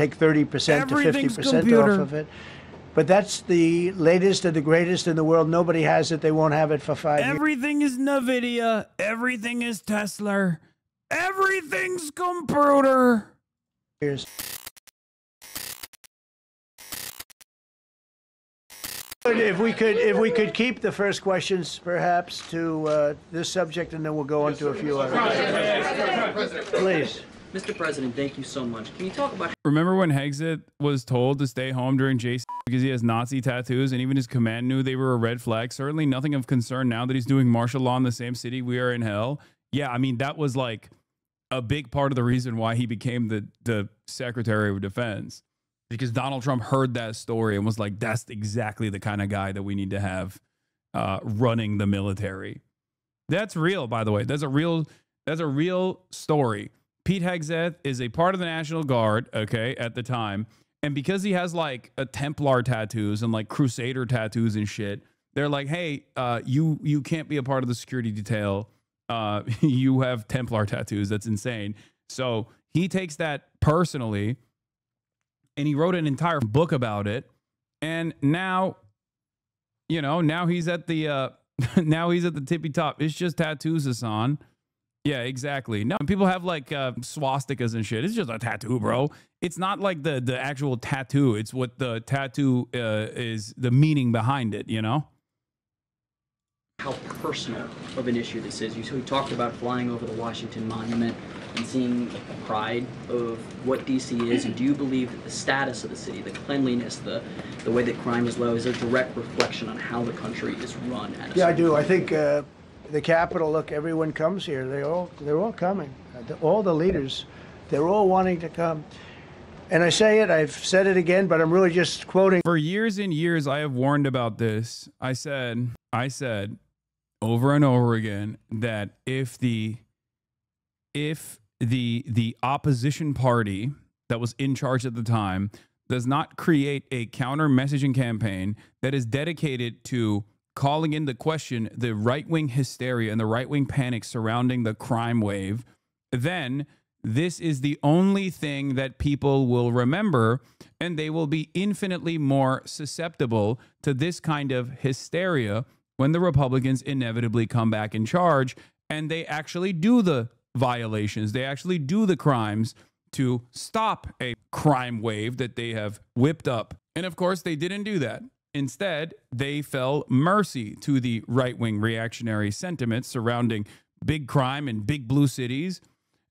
take 30% to Everything's 50% computer. off of it. But that's the latest and the greatest in the world. Nobody has it. They won't have it for 5 years. Everything is NVIDIA. Everything is Tesla. Everything's computer. If we could keep the first questions perhaps to this subject, and then we'll go on to a few others. Please. Mr. President, thank you so much. Can you talk about... Remember when Hegseth was told to stay home during JC because he has Nazi tattoos, and even his command knew they were a red flag? Certainly nothing of concern now that he's doing martial law in the same city we are in hell. Yeah, I mean, that was like a big part of the reason why he became the Secretary of Defense. Because Donald Trump heard that story and was like, that's exactly the kind of guy that we need to have running the military. That's real, by the way. That's a real story. Pete Hegseth is a part of the National Guard, okay, at the time. And because he has like a Templar tattoos and like Crusader tattoos and shit, they're like, hey, you can't be a part of the security detail. You have Templar tattoos. That's insane. So he takes that personally, and he wrote an entire book about it. And now, you know, now he's at the now he's at the tippy top. It's just tattoos, Hasan. Yeah, exactly. No, people have like swastikas and shit. It's just a tattoo, bro. It's not like the actual tattoo. It's what the tattoo is, the meaning behind it, you know? How personal of an issue this is. You talked about flying over the Washington Monument and seeing the pride of what D.C. is. And do you believe that the status of the city, the cleanliness, the way that crime is low, is a direct reflection on how the country is run? Yeah, I do. I think the Capitol, look, everyone comes here. They're all coming. All the leaders, they're all wanting to come. And I say it, I've said it again, but I'm really just quoting. For years and years, I have warned about this. I said over and over again that if the opposition party that was in charge at the time does not create a counter messaging campaign that is dedicated to calling into question the right-wing hysteria and the right-wing panic surrounding the crime wave, then this is the only thing that people will remember, and they will be infinitely more susceptible to this kind of hysteria when the Republicans inevitably come back in charge and they actually do the violations, they actually do the crimes to stop a crime wave that they have whipped up. And of course, they didn't do that. Instead, they fell mercy to the right-wing reactionary sentiments surrounding big crime in big blue cities.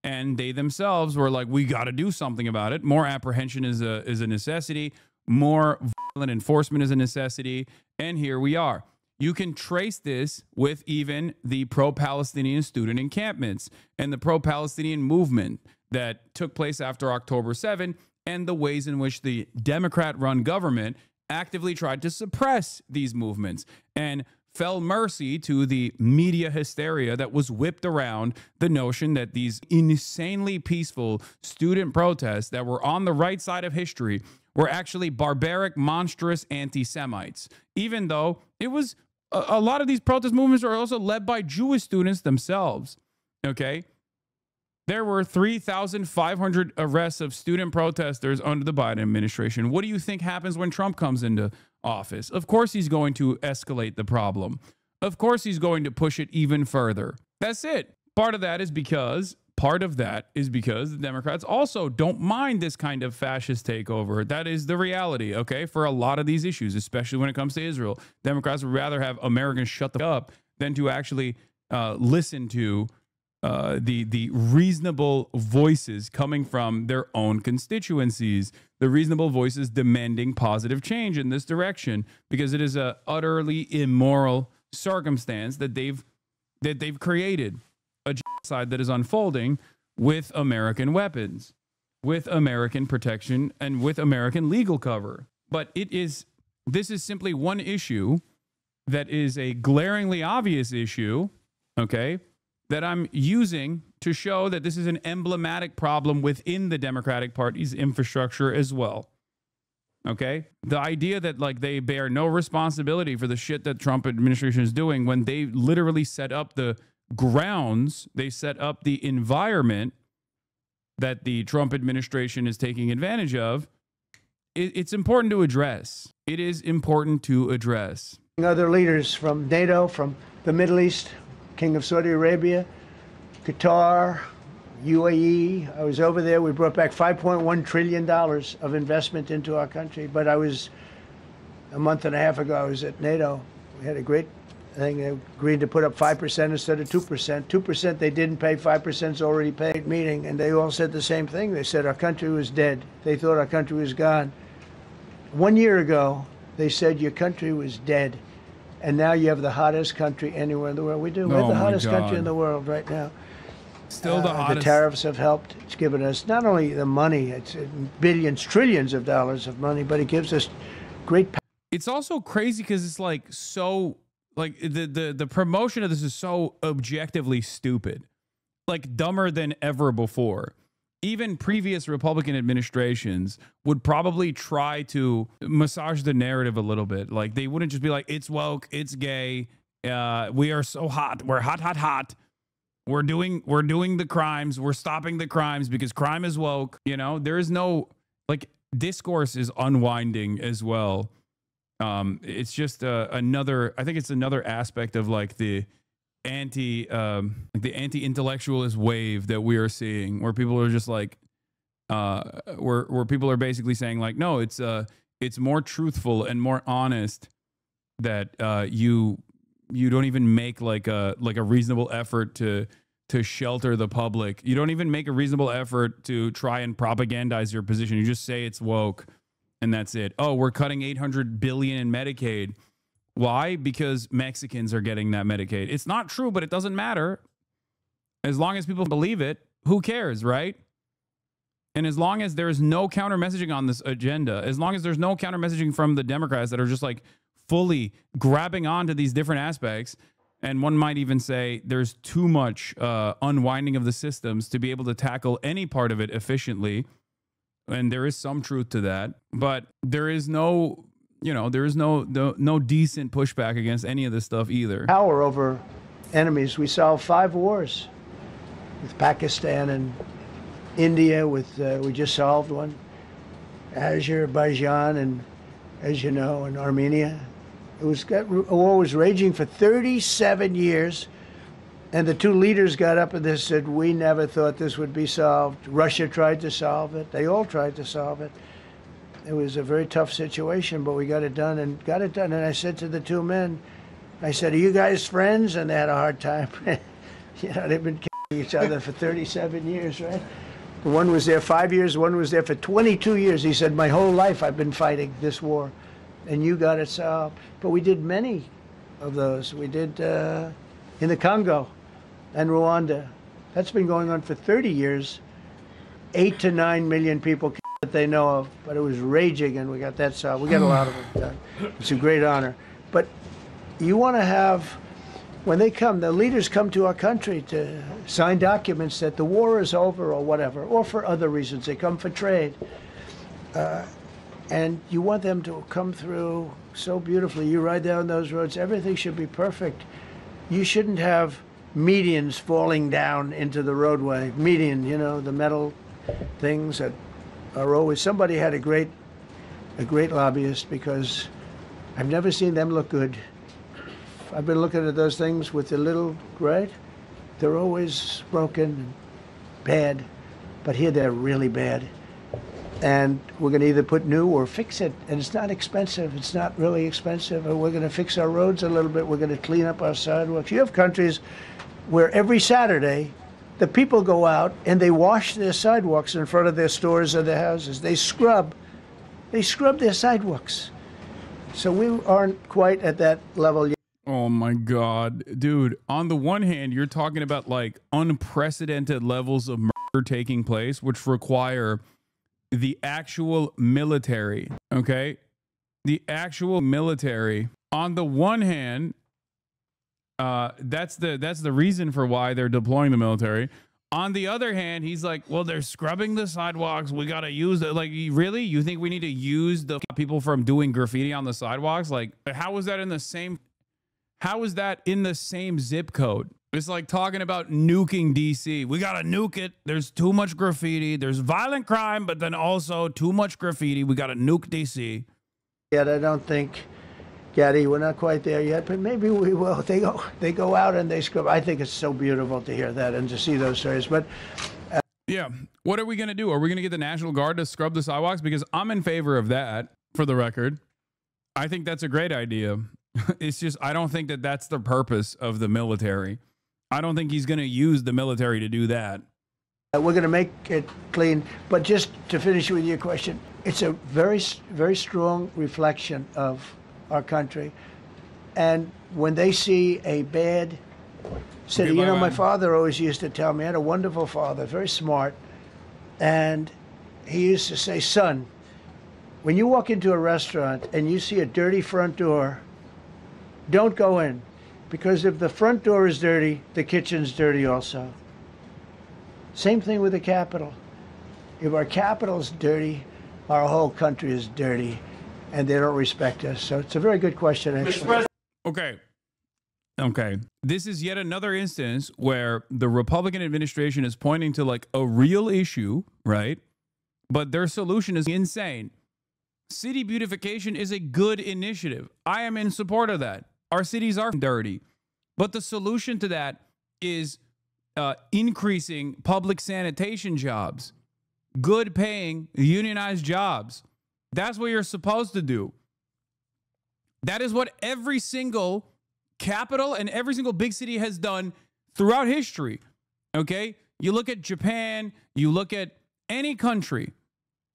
And they themselves were like, we got to do something about it. More apprehension is a necessity. More violent enforcement is a necessity. And here we are. You can trace this with even the pro-Palestinian student encampments and the pro-Palestinian movement that took place after October 7 and the ways in which the Democrat-run government actively tried to suppress these movements and fell mercy to the media hysteria that was whipped around the notion that these insanely peaceful student protests that were on the right side of history were actually barbaric, monstrous anti-Semites, even though it was a lot of these protest movements are also led by Jewish students themselves. Okay. There were 3,500 arrests of student protesters under the Biden administration. What do you think happens when Trump comes into office? Of course, he's going to escalate the problem. Of course, he's going to push it even further. That's it. Part of that is because the Democrats also don't mind this kind of fascist takeover. That is the reality, okay, for a lot of these issues, especially when it comes to Israel. Democrats would rather have Americans shut the up than to actually listen to the reasonable voices coming from their own constituencies, the reasonable voices demanding positive change in this direction, because it is a utterly immoral circumstance that they've created, a genocide that is unfolding with American weapons, with American protection, and with American legal cover. But this is simply one issue that is a glaringly obvious issue, okay, that I'm using to show that this is an emblematic problem within the Democratic Party's infrastructure as well. Okay? The idea that like they bear no responsibility for the shit that Trump administration is doing when they literally set up the grounds, they set up the environment that the Trump administration is taking advantage of, it's important to address. It is important to address. Other leaders from NATO, from the Middle East, King of Saudi Arabia, Qatar, UAE. I was over there. We brought back $5.1 trillion of investment into our country. But a month and a half ago, I was at NATO. We had a great thing. They agreed to put up 5% instead of 2%. 2% they didn't pay, 5% is already paid meeting. And they all said the same thing. They said our country was dead. They thought our country was gone. 1 year ago, they said your country was dead. And now you have the hottest country anywhere in the world. We do. We're the hottest country in the world right now. Still the hottest. The tariffs have helped. It's given us not only the money, it's billions, trillions of dollars of money, but it gives us great power. It's also crazy because it's like so, like the promotion of this is so objectively stupid, like dumber than ever before. Even previous Republican administrations would probably try to massage the narrative a little bit. Like they wouldn't just be like, it's woke, it's gay, we are so hot, we're hot, hot, hot. We're doing the crimes, we're stopping the crimes because crime is woke. You know, there is no, like, discourse is unwinding as well. It's just another, I think it's another aspect of like the anti-intellectualist wave that we are seeing, where people are just like, where people are basically saying like, no, it's more truthful and more honest that you don't even make like a reasonable effort to shelter the public. You don't even make a reasonable effort to try and propagandize your position. You just say it's woke and that's it. Oh, we're cutting $800 billion in Medicaid. Why? Because Mexicans are getting that Medicaid. It's not true, but it doesn't matter. As long as people believe it, who cares, right? And as long as there's no counter messaging on this agenda, as long as there's no counter messaging from the Democrats that are just like fully grabbing onto these different aspects, and one might even say there's too much unwinding of the systems to be able to tackle any part of it efficiently. And there is some truth to that, but there is no, you know, there is no decent pushback against any of this stuff either. Power over enemies. We solved 5 wars with Pakistan and India. We just solved one, Azerbaijan, and as you know, in Armenia. A war was raging for 37 years, and the 2 leaders got up and they said, we never thought this would be solved. Russia tried to solve it. They all tried to solve it. It was a very tough situation, but we got it done and got it done. And I said to the 2 men, I said, are you guys friends? And they had a hard time. You know, they've been killing each other for 37 years, right? One was there 5 years, one was there for 22 years. He said, my whole life I've been fighting this war, and you got it solved. But we did many of those. We did in the Congo and Rwanda. That's been going on for 30 years. 8 to 9 million people that they know of, but it was raging, and we got that solved. We got a lot of it done. It's a great honor. But you want to have, when they come, the leaders come to our country to sign documents that the war is over or whatever, or for other reasons. They come for trade. And you want them to come through so beautifully. You ride down those roads, everything should be perfect. You shouldn't have medians falling down into the roadway. Median, you know, the metal things that are always, somebody had a great lobbyist, because I've never seen them look good. I've been looking at those things with the little, right? They're always broken and bad, but here they're really bad. And we're going to either put new or fix it. And it's not expensive. It's not really expensive. And we're going to fix our roads a little bit. We're going to clean up our sidewalks. You have countries where every Saturday, the people go out and they wash their sidewalks in front of their stores or their houses. They scrub their sidewalks. So we aren't quite at that level yet. Oh my God, dude. On the one hand, you're talking about like unprecedented levels of murder taking place, which require the actual military, okay? The actual military. On the one hand, that's the reason for why they're deploying the military. On the other hand, he's like, well, they're scrubbing the sidewalks. We got to use it. Like, really? You think we need to use the people from doing graffiti on the sidewalks? Like, how is that in the same zip code? It's like talking about nuking DC. We got to nuke it. There's too much graffiti. There's violent crime, but then also too much graffiti. We got to nuke DC. Yet I don't think, Gaddy, we're not quite there yet, but maybe we will. They go out and they scrub. I think it's so beautiful to hear that and to see those stories. But yeah, what are we going to do? Are we going to get the National Guard to scrub the sidewalks? Because I'm in favor of that, for the record. I think that's a great idea. It's just, I don't think that that's the purpose of the military. I don't think he's going to use the military to do that. We're going to make it clean. But just to finish with your question, it's a very, very strong reflection of our country. And when they see a bad city, you know, my father always used to tell me, I had a wonderful father, very smart. And he used to say, son, when you walk into a restaurant and you see a dirty front door, don't go in. Because if the front door is dirty, the kitchen's dirty also. Same thing with the Capitol. If our Capitol's dirty, our whole country is dirty, and they don't respect us. So it's a very good question, actually. Okay. This is yet another instance where the Republican administration is pointing to like a real issue, right? But their solution is insane. City beautification is a good initiative. I am in support of that. Our cities are dirty. But the solution to that is increasing public sanitation jobs, good paying unionized jobs. That's what you're supposed to do. That is what every single capital and every single big city has done throughout history. Okay? You look at Japan, you look at any country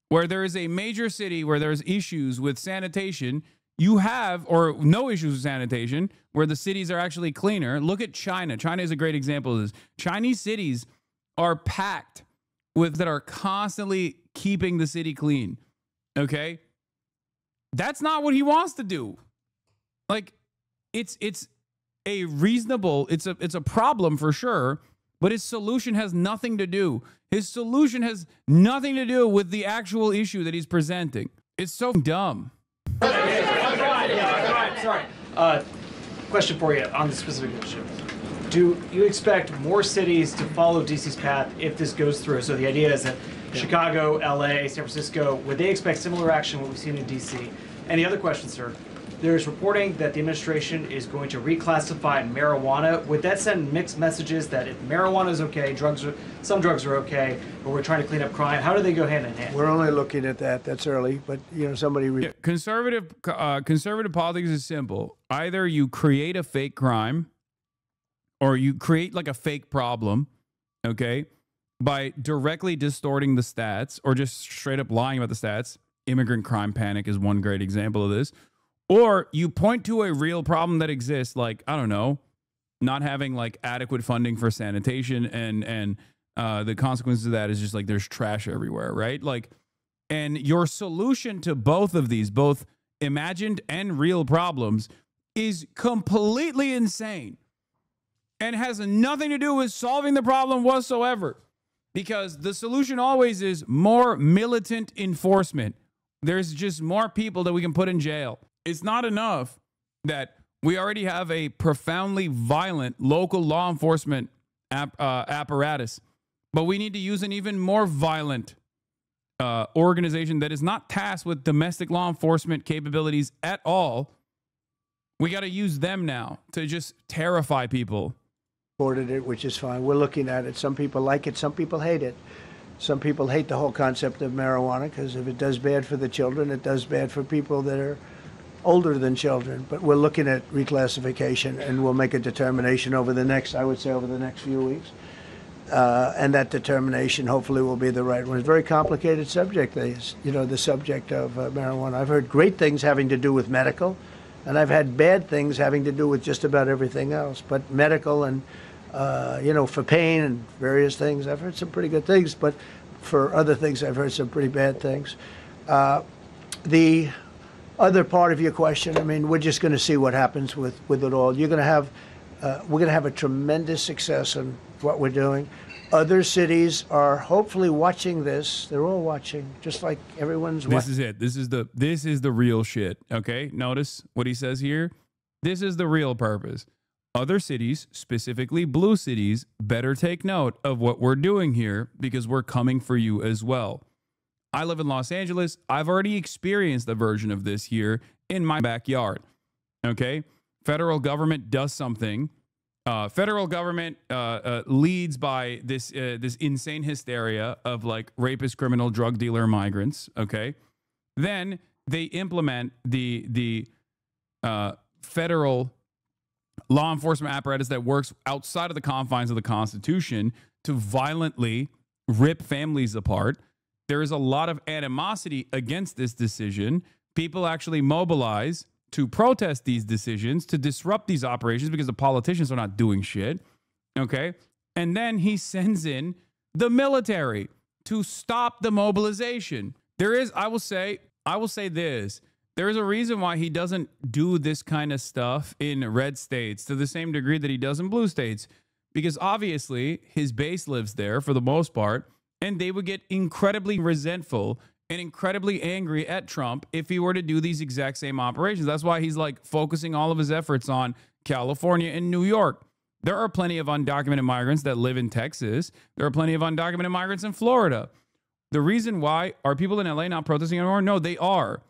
where there is a major city where there's issues with sanitation, you have, or no issues with sanitation, where the cities are actually cleaner. Look at China. China is a great example of this. Chinese cities are packed with that are constantly keeping the city clean. Okay? That's not what he wants to do. Like, it's a reasonable, it's a problem for sure, but his solution has nothing to do. His solution has nothing to do with the actual issue that he's presenting. It's so dumb. Sorry. Question for you on the specific issue. Do you expect more cities to follow DC's path if this goes through? So the idea is that Chicago, LA, San Francisco, would they expect similar action what we've seen in DC? And the other question, sir, there's reporting that the administration is going to reclassify marijuana. Would that send mixed messages that if marijuana is okay, some drugs are okay, but we're trying to clean up crime? How do they go hand in hand? We're only looking at that. That's early, but you know, somebody. Conservative politics is simple. Either you create a fake crime, or you create like a fake problem, okay, by directly distorting the stats, or just straight up lying about the stats. Immigrant crime panic is one great example of this. Or you point to a real problem that exists, like, I don't know, not having like adequate funding for sanitation, and the consequences of that is just like there's trash everywhere, right? Like, and your solution to both of these, both imagined and real problems, is completely insane and has nothing to do with solving the problem whatsoever, because the solution always is more militant enforcement. There's just more people that we can put in jail. It's not enough that we already have a profoundly violent local law enforcement apparatus, but we need to use an even more violent organization that is not tasked with domestic law enforcement capabilities at all. We got to use them now to just terrify people. Supported it, which is fine. We're looking at it. Some people like it. Some people hate it. Some people hate the whole concept of marijuana because if it does bad for the children, it does bad for people that are older than children. But we're looking at reclassification, and we'll make a determination over the next few weeks. And that determination hopefully will be the right one. It's a very complicated subject, the subject of marijuana. I've heard great things having to do with medical, and I've had bad things having to do with just about everything else. But medical and, for pain and various things, I've heard some pretty good things. But for other things, I've heard some pretty bad things. The other part of your question, I mean, we're just going to see what happens with it all. We're going to have a tremendous success in what we're doing. Other cities are hopefully watching this. They're all watching, just like everyone's watching. This is it. This is the real shit. Okay, notice what he says here. This is the real purpose. other cities, specifically blue cities, better take note of what we're doing here because we're coming for you as well. I live in Los Angeles. I've already experienced a version of this here in my backyard. Okay? Federal government does something. Federal government leads by this insane hysteria of like rapist, criminal, drug dealer, migrants. Okay? Then they implement the federal law enforcement apparatus that works outside of the confines of the Constitution to violently rip families apart. There is a lot of animosity against this decision. People actually mobilize to protest these decisions, to disrupt these operations because the politicians are not doing shit. Okay? And then he sends in the military to stop the mobilization. There is, I will say this. There is a reason why he doesn't do this kind of stuff in red states to the same degree that he does in blue states. Because obviously his base lives there for the most part, and they would get incredibly resentful and incredibly angry at Trump if he were to do these exact same operations. That's why he's like focusing all of his efforts on California and New York. There are plenty of undocumented migrants that live in Texas. There are plenty of undocumented migrants in Florida. The reason why are people in LA not protesting anymore? No, they are.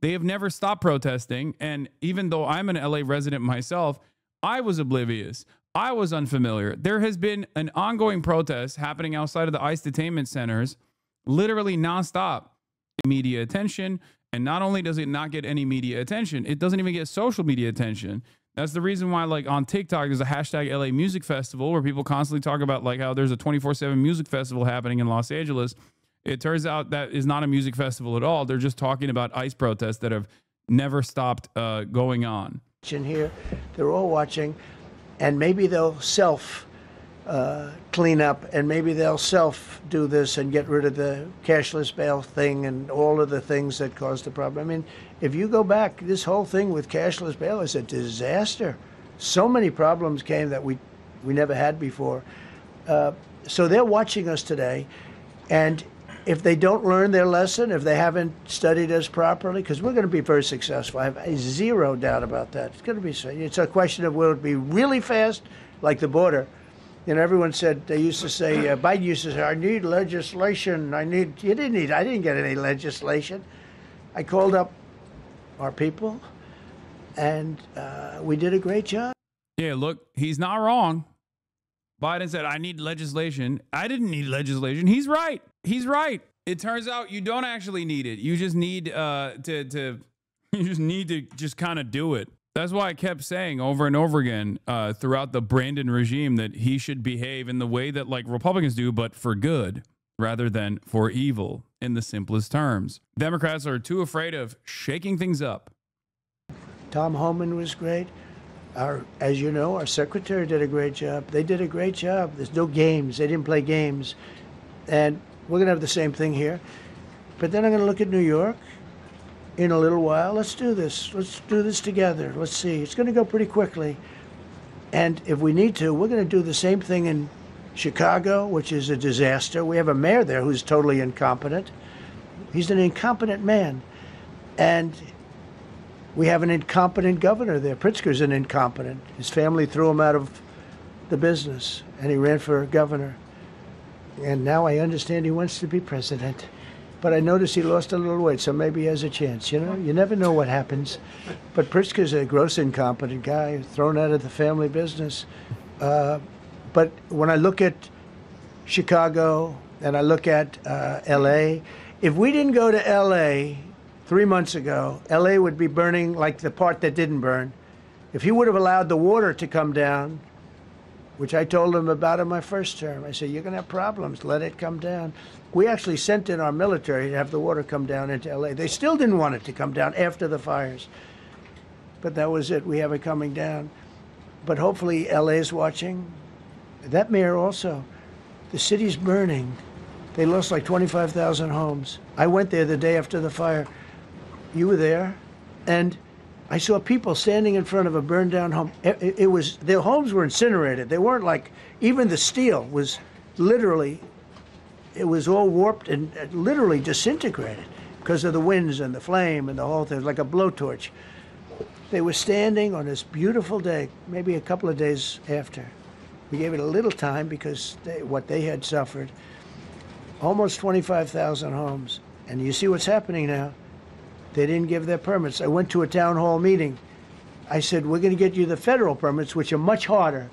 They have never stopped protesting. And even though I'm an LA resident myself, I was oblivious. I was unfamiliar. There has been an ongoing protest happening outside of the ICE detainment centers, literally nonstop. Media attention. And not only does it not get any media attention, it doesn't even get social media attention. That's the reason why, like, on TikTok, there's a hashtag LA Music Festival where people constantly talk about, like, how there's a 24/7 music festival happening in Los Angeles. It turns out that is not a music festival at all. They're just talking about ICE protests that have never stopped going on. Here, they're all watching, and maybe they'll clean up, and maybe they'll do this and get rid of the cashless bail thing and all of the things that caused the problem. I mean, if you go back, this whole thing with cashless bail is a disaster. So many problems came that we never had before. So they're watching us today, and if they don't learn their lesson, if they haven't studied us properly, because we're going to be very successful. I have zero doubt about that. It's going to be. It's a question of will it be really fast, like the border. You know, everyone said, they used to say, Biden used to say, I need legislation. I didn't get any legislation. I called up our people, and we did a great job. Yeah, look, he's not wrong. Biden said, I need legislation. I didn't need legislation. He's right. He's right. It turns out you don't actually need it. You just need to just kind of do it. That's why I kept saying over and over again throughout the Brandon regime that he should behave in the way that like Republicans do, but for good rather than for evil in the simplest terms. Democrats are too afraid of shaking things up. Tom Homan was great. As you know, our secretary did a great job. They did a great job. There's no games. They didn't play games. And we're going to have the same thing here. But then I'm going to look at New York in a little while. Let's do this. Let's do this together. Let's see. It's going to go pretty quickly. And if we need to, we're going to do the same thing in Chicago, which is a disaster. We have a mayor there who's totally incompetent. He's an incompetent man. And we have an incompetent governor there. Pritzker's an incompetent. His family threw him out of the business, and he ran for governor. And now I understand he wants to be president. But I noticed he lost a little weight, so maybe he has a chance. You know, you never know what happens. But Pritzker's a gross incompetent guy, thrown out of the family business. But when I look at Chicago and I look at L.A., if we didn't go to L.A. 3 months ago, L.A. would be burning like the part that didn't burn. If he would have allowed the water to come down, which I told him about in my first term, I said, you're going to have problems. Let it come down. We actually sent in our military to have the water come down into L.A. They still didn't want it to come down after the fires. But that was it. We have it coming down. But hopefully L.A. is watching. That mayor also. The city's burning. They lost like 25,000 homes. I went there the day after the fire. You were there. And I saw people standing in front of a burned down home. It was, their homes were incinerated. They weren't like, even the steel was literally, it was all warped and literally disintegrated because of the winds and the flame and the whole thing, like a blowtorch. They were standing on this beautiful day, maybe a couple of days after. We gave it a little time because what they had suffered. Almost 25,000 homes. And you see what's happening now. They didn't give their permits. I went to a town hall meeting. I said, we're going to get you the federal permits, which are much harder.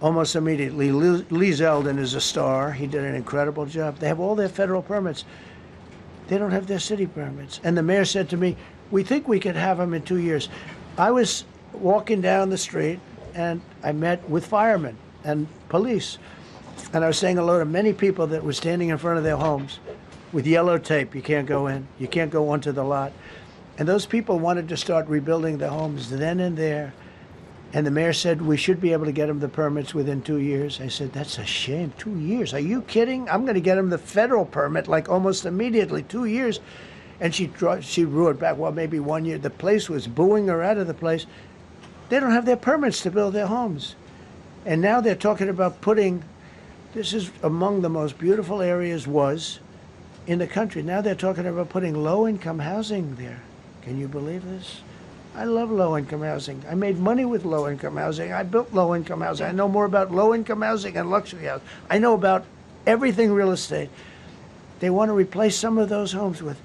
Almost immediately, Lee Zeldin is a star. He did an incredible job. They have all their federal permits. They don't have their city permits. And the mayor said to me, we think we could have them in 2 years. I was walking down the street and I met with firemen and police. And I was saying hello to many people that were standing in front of their homes with yellow tape. You can't go in. You can't go onto the lot. And those people wanted to start rebuilding their homes then and there. And the mayor said, we should be able to get them the permits within 2 years. I said, that's a shame. 2 years? Are you kidding? I'm going to get them the federal permit like almost immediately. 2 years. And she roared back, well, maybe 1 year. The place was booing her out of the place. They don't have their permits to build their homes. And now they're talking about putting, this is among the most beautiful areas in the country. Now they're talking about putting low-income housing there. Can you believe this? I love low-income housing. I made money with low-income housing. I built low-income housing. I know more about low-income housing and luxury housing. I know about everything real estate. They want to replace some of those homes with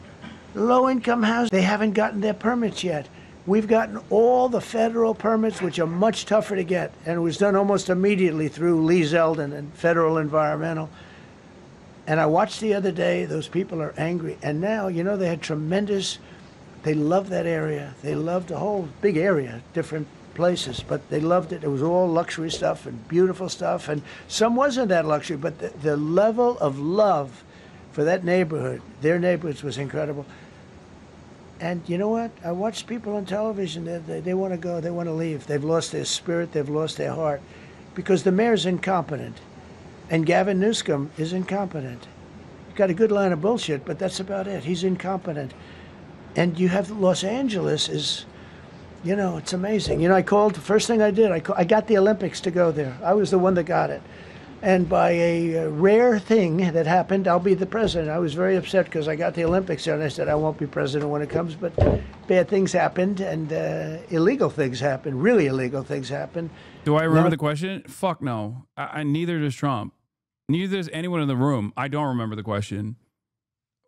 low-income housing. They haven't gotten their permits yet. We've gotten all the federal permits, which are much tougher to get, and it was done almost immediately through Lee Zeldin and Federal Environmental. And I watched the other day, those people are angry. And now, you know, they had tremendous, they loved that area. They loved the whole big area, different places, but they loved it. It was all luxury stuff and beautiful stuff. And some wasn't that luxury, but the level of love for that neighborhood, their neighborhoods, was incredible. And you know what? I watched people on television, they want to go, they want to leave. They've lost their spirit, they've lost their heart, because the mayor's incompetent. And Gavin Newsom is incompetent. He's got a good line of bullshit, but that's about it. He's incompetent. And you have Los Angeles is, you know, it's amazing. You know, I called, the first thing I did, I got the Olympics to go there. I was the one that got it. And by a rare thing that happened, I'll be the president. I was very upset because I got the Olympics there, and I said I won't be president when it comes. But bad things happened, and illegal things happened, really illegal things happened. Do I remember the question? Fuck no. Neither does Trump. Neither does anyone in the room. I don't remember the question.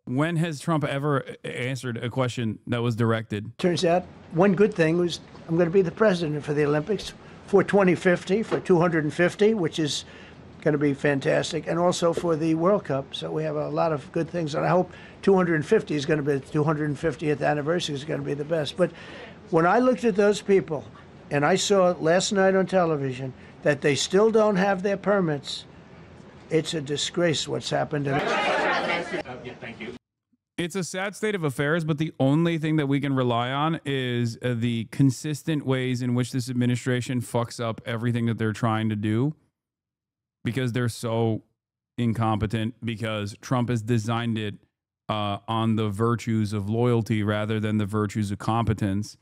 When has Trump ever answered a question that was directed? Turns out one good thing was I'm going to be the president for the Olympics for 2050, for 250, which is going to be fantastic, and also for the World Cup. So we have a lot of good things, and I hope 250 is going to be, the 250th anniversary is going to be the best. But when I looked at those people, and I saw last night on television that they still don't have their permits, it's a disgrace what's happened. Thank you. It's a sad state of affairs, but the only thing that we can rely on is the consistent ways in which this administration fucks up everything that they're trying to do, because they're so incompetent, because Trump has designed it on the virtues of loyalty rather than the virtues of competence.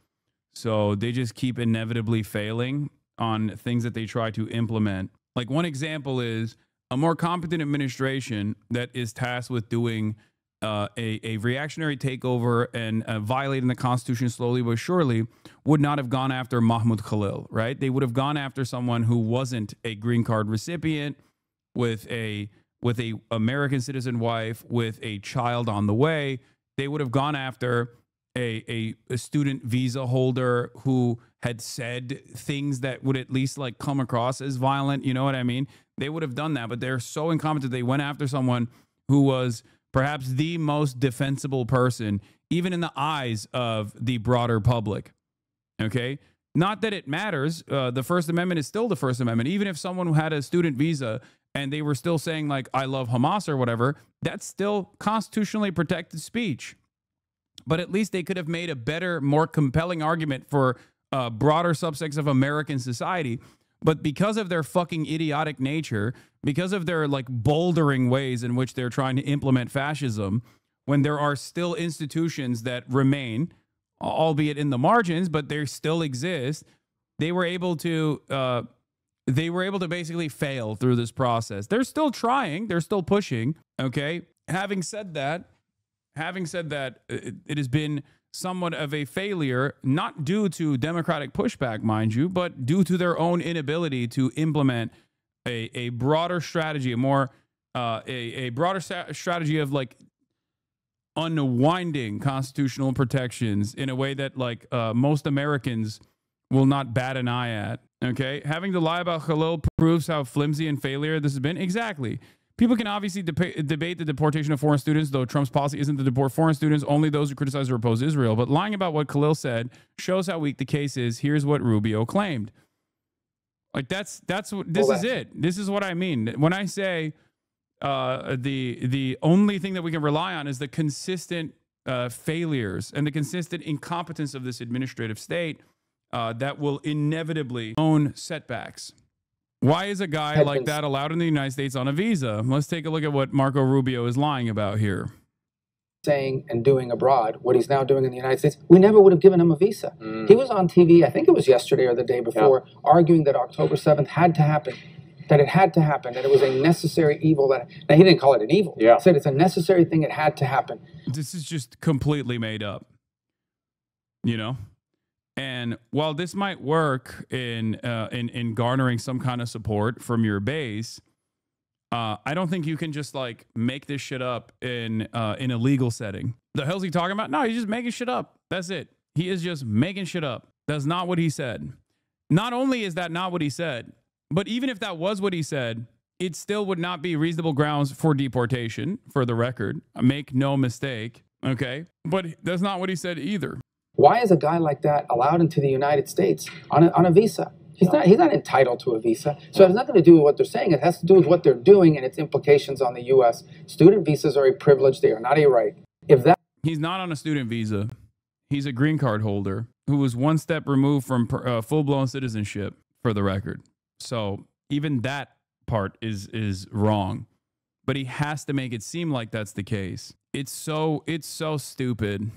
So they just keep inevitably failing on things that they try to implement. Like, one example is a more competent administration that is tasked with doing a reactionary takeover and violating the Constitution slowly but surely would not have gone after Mahmoud Khalil, right? They would have gone after someone who wasn't a green card recipient with a American citizen wife with a child on the way. They would have gone after a student visa holder who had said things that would at least like come across as violent. You know what I mean? They would have done that, but they're so incompetent. They went after someone who was perhaps the most defensible person, even in the eyes of the broader public. Okay? Not that it matters. The First Amendment is still the First Amendment. Even if someone had a student visa and they were still saying like, I love Hamas or whatever, that's still constitutionally protected speech. But at least they could have made a better, more compelling argument for broader subsects of American society. But because of their fucking idiotic nature, because of their like bouldering ways in which they're trying to implement fascism, when there are still institutions that remain, albeit in the margins, but they still exist, they were able to basically fail through this process. They're still trying, they're still pushing. Okay. Having said that, it has been somewhat of a failure, not due to Democratic pushback, mind you, but due to their own inability to implement a broader strategy, a broader strategy of like unwinding constitutional protections in a way that like most Americans will not bat an eye at. Okay, having to lie about Khalil proves how flimsy and failure this has been. Exactly. People can obviously debate the deportation of foreign students, though Trump's policy isn't to deport foreign students, only those who criticize or oppose Israel. But lying about what Khalil said shows how weak the case is. Here's what Rubio claimed. Like that's what this is it. This is what I mean when I say the only thing that we can rely on is the consistent failures and the consistent incompetence of this administrative state that will inevitably own setbacks. Why is a guy like that allowed in the United States on a visa? Let's take a look at what Marco Rubio is lying about here. Saying and doing abroad what he's now doing in the United States, we never would have given him a visa. He was on TV, I think it was yesterday or the day before, arguing that October 7th had to happen, that it had to happen, that it was a necessary evil. Now, he didn't call it an evil. He said it's a necessary thing, it had to happen. This is just completely made up, you know? And while this might work in garnering some kind of support from your base, I don't think you can just like make this shit up in a legal setting. The hell's he talking about? No, he's just making shit up. That's it. He is just making shit up. That's not what he said. Not only is that not what he said, but even if that was what he said, it still would not be reasonable grounds for deportation, for the record. Make no mistake. Okay. But that's not what he said either. Why is a guy like that allowed into the United States on a visa? He's not entitled to a visa. So it has nothing to do with what they're saying. It has to do with what they're doing and its implications on the U.S. Student visas are a privilege. They are not a right. He's not on a student visa. He's a green card holder who was one step removed from full-blown citizenship, for the record. So even that part is wrong. But he has to make it seem like that's the case. It's so stupid.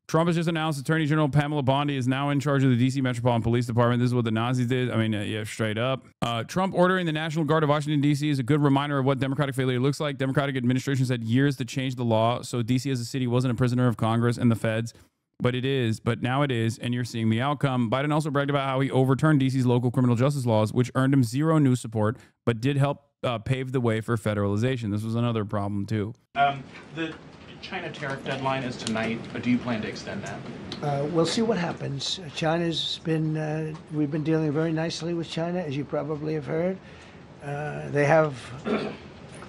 Trump has just announced Attorney General Pamela Bondi is now in charge of the D.C. Metropolitan Police Department. This is what the Nazis did. I mean, yeah, straight up. Trump ordering the National Guard of Washington, D.C. is a good reminder of what Democratic failure looks like. Democratic administrations had years to change the law, so D.C. as a city wasn't a prisoner of Congress and the feds. But it is. But now it is, and you're seeing the outcome. Biden also bragged about how he overturned D.C.'s local criminal justice laws, which earned him zero new support, but did help pave the way for federalization. This was another problem, too. The China tariff deadline is tonight, but do you plan to extend that? We'll see what happens. China's been, we've been dealing very nicely with China, as you probably have heard. They have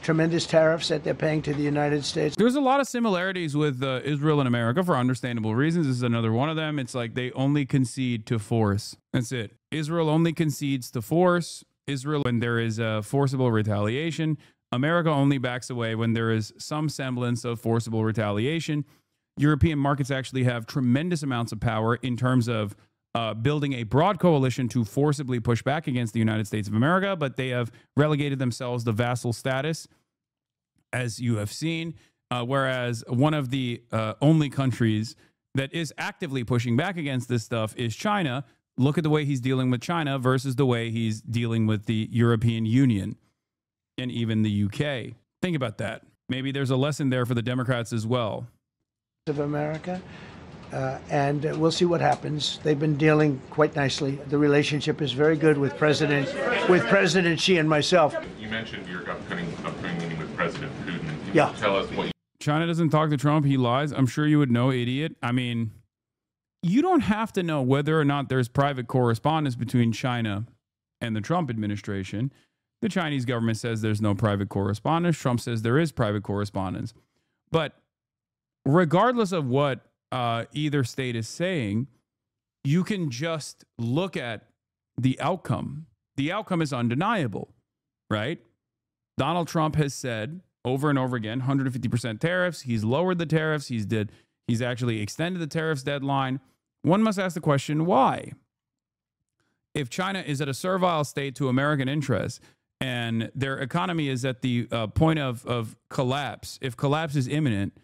tremendous tariffs that they're paying to the United States. There's a lot of similarities with Israel and America for understandable reasons. This is another one of them. It's like they only concede to force. That's it. Israel only concedes to force. Israel, when there is a forcible retaliation. America only backs away when there is some semblance of forcible retaliation. European markets actually have tremendous amounts of power in terms of building a broad coalition to forcibly push back against the United States of America, but they have relegated themselves to vassal status, as you have seen, whereas one of the only countries that is actively pushing back against this stuff is China. Look at the way he's dealing with China versus the way he's dealing with the European Union and even the UK. Think about that. Maybe there's a lesson there for the Democrats as well. Of America, and we'll see what happens. They've been dealing quite nicely. The relationship is very good with President Xi and myself. You mentioned your upcoming meeting with President Putin. Can you tell us what China doesn't talk to Trump. He lies. I'm sure you would know, idiot. I mean, you don't have to know whether or not there's private correspondence between China and the Trump administration. The Chinese government says there's no private correspondence. Trump says there is private correspondence. But regardless of what either state is saying, you can just look at the outcome. The outcome is undeniable, right? Donald Trump has said over and over again, 150% tariffs. He's lowered the tariffs. He's actually extended the tariffs deadline. One must ask the question, why? If China is at a servile state to American interests, and their economy is at the point of collapse, if collapse is imminent,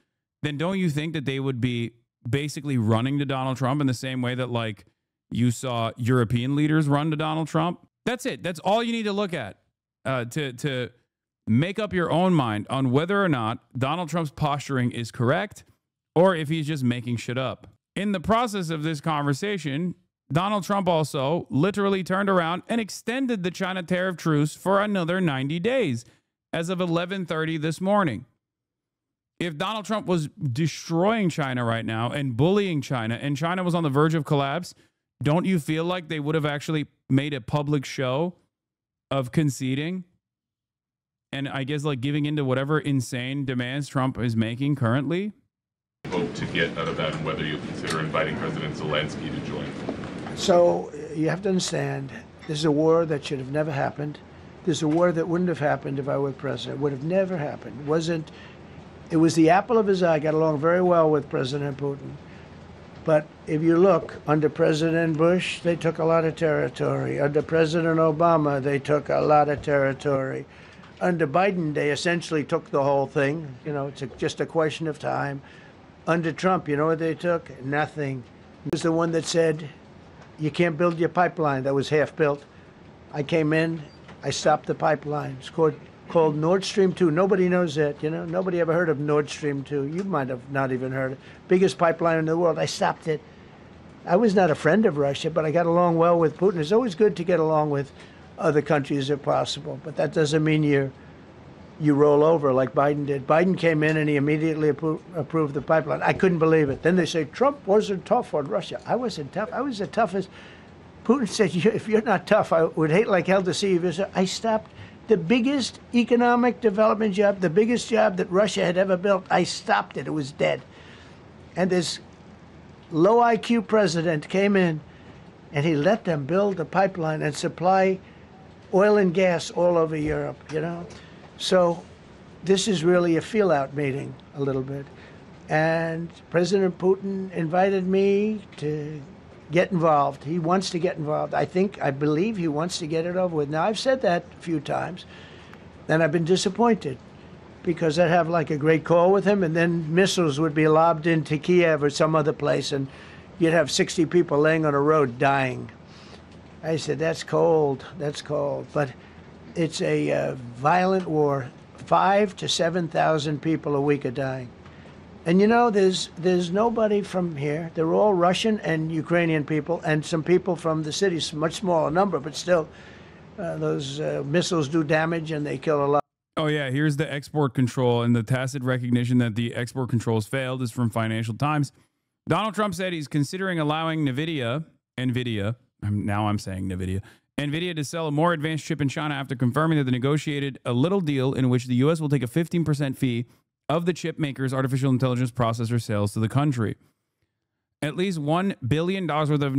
then don't you think that they would be basically running to Donald Trump in the same way that, like, you saw European leaders run to Donald Trump? That's it. That's all you need to look at to make up your own mind on whether or not Donald Trump's posturing is correct or if he's just making shit up. In the process of this conversation, Donald Trump also literally turned around and extended the China tariff truce for another 90 days as of 11:30 this morning. If Donald Trump was destroying China right now and bullying China, and China was on the verge of collapse, don't you feel like they would have actually made a public show of conceding? And I guess like giving into whatever insane demands Trump is making currently? Hope to get out of that, and whether you consider inviting President Zelensky to join. So you have to understand, this is a war that should have never happened. This is a war that wouldn't have happened if I were president. It would have never happened. It was the apple of his eye. I got along very well with President Putin. But if you look, under President Bush, they took a lot of territory. Under President Obama, they took a lot of territory. Under Biden, they essentially took the whole thing. You know, it's just a question of time. Under Trump, you know what they took? Nothing. He was the one that said, you can't build your pipeline. That was half built. I came in, I stopped the pipeline. It's called Nord Stream 2. Nobody knows that, you know. Nobody ever heard of Nord Stream 2. You might have not even heard it. Biggest pipeline in the world. I stopped it. I was not a friend of Russia, but I got along well with Putin. It's always good to get along with other countries if possible, but that doesn't mean you roll over like Biden did. Biden came in and he immediately approved the pipeline. I couldn't believe it. Then they say Trump wasn't tough on Russia. I wasn't tough. I was the toughest. Putin said, if you're not tough, I would hate like hell to see you. I stopped the biggest economic development job, the biggest job that Russia had ever built. I stopped it. It was dead. And this low IQ president came in and he let them build the pipeline and supply oil and gas all over Europe, you know. So this is really a feel-out meeting a little bit. And President Putin invited me to get involved. He wants to get involved. I believe he wants to get it over with. Now, I've said that a few times, and I've been disappointed because I'd have like a great call with him, and then missiles would be lobbed into Kiev or some other place, and you'd have 60 people laying on a road dying. I said, that's cold, but it's a violent war. 5,000 to 7,000 people a week are dying. And you know, there's nobody from here. They're all Russian and Ukrainian people, and some people from the cities, much smaller number, but still, those missiles do damage and they kill a lot. Oh yeah, here's the export control, and the tacit recognition that the export controls failed is from Financial Times. Donald Trump said he's considering allowing NVIDIA, now I'm saying NVIDIA to sell a more advanced chip in China after confirming that they negotiated a little deal in which the U.S. will take a 15% fee of the chip maker's artificial intelligence processor sales to the country. At least $1 billion worth of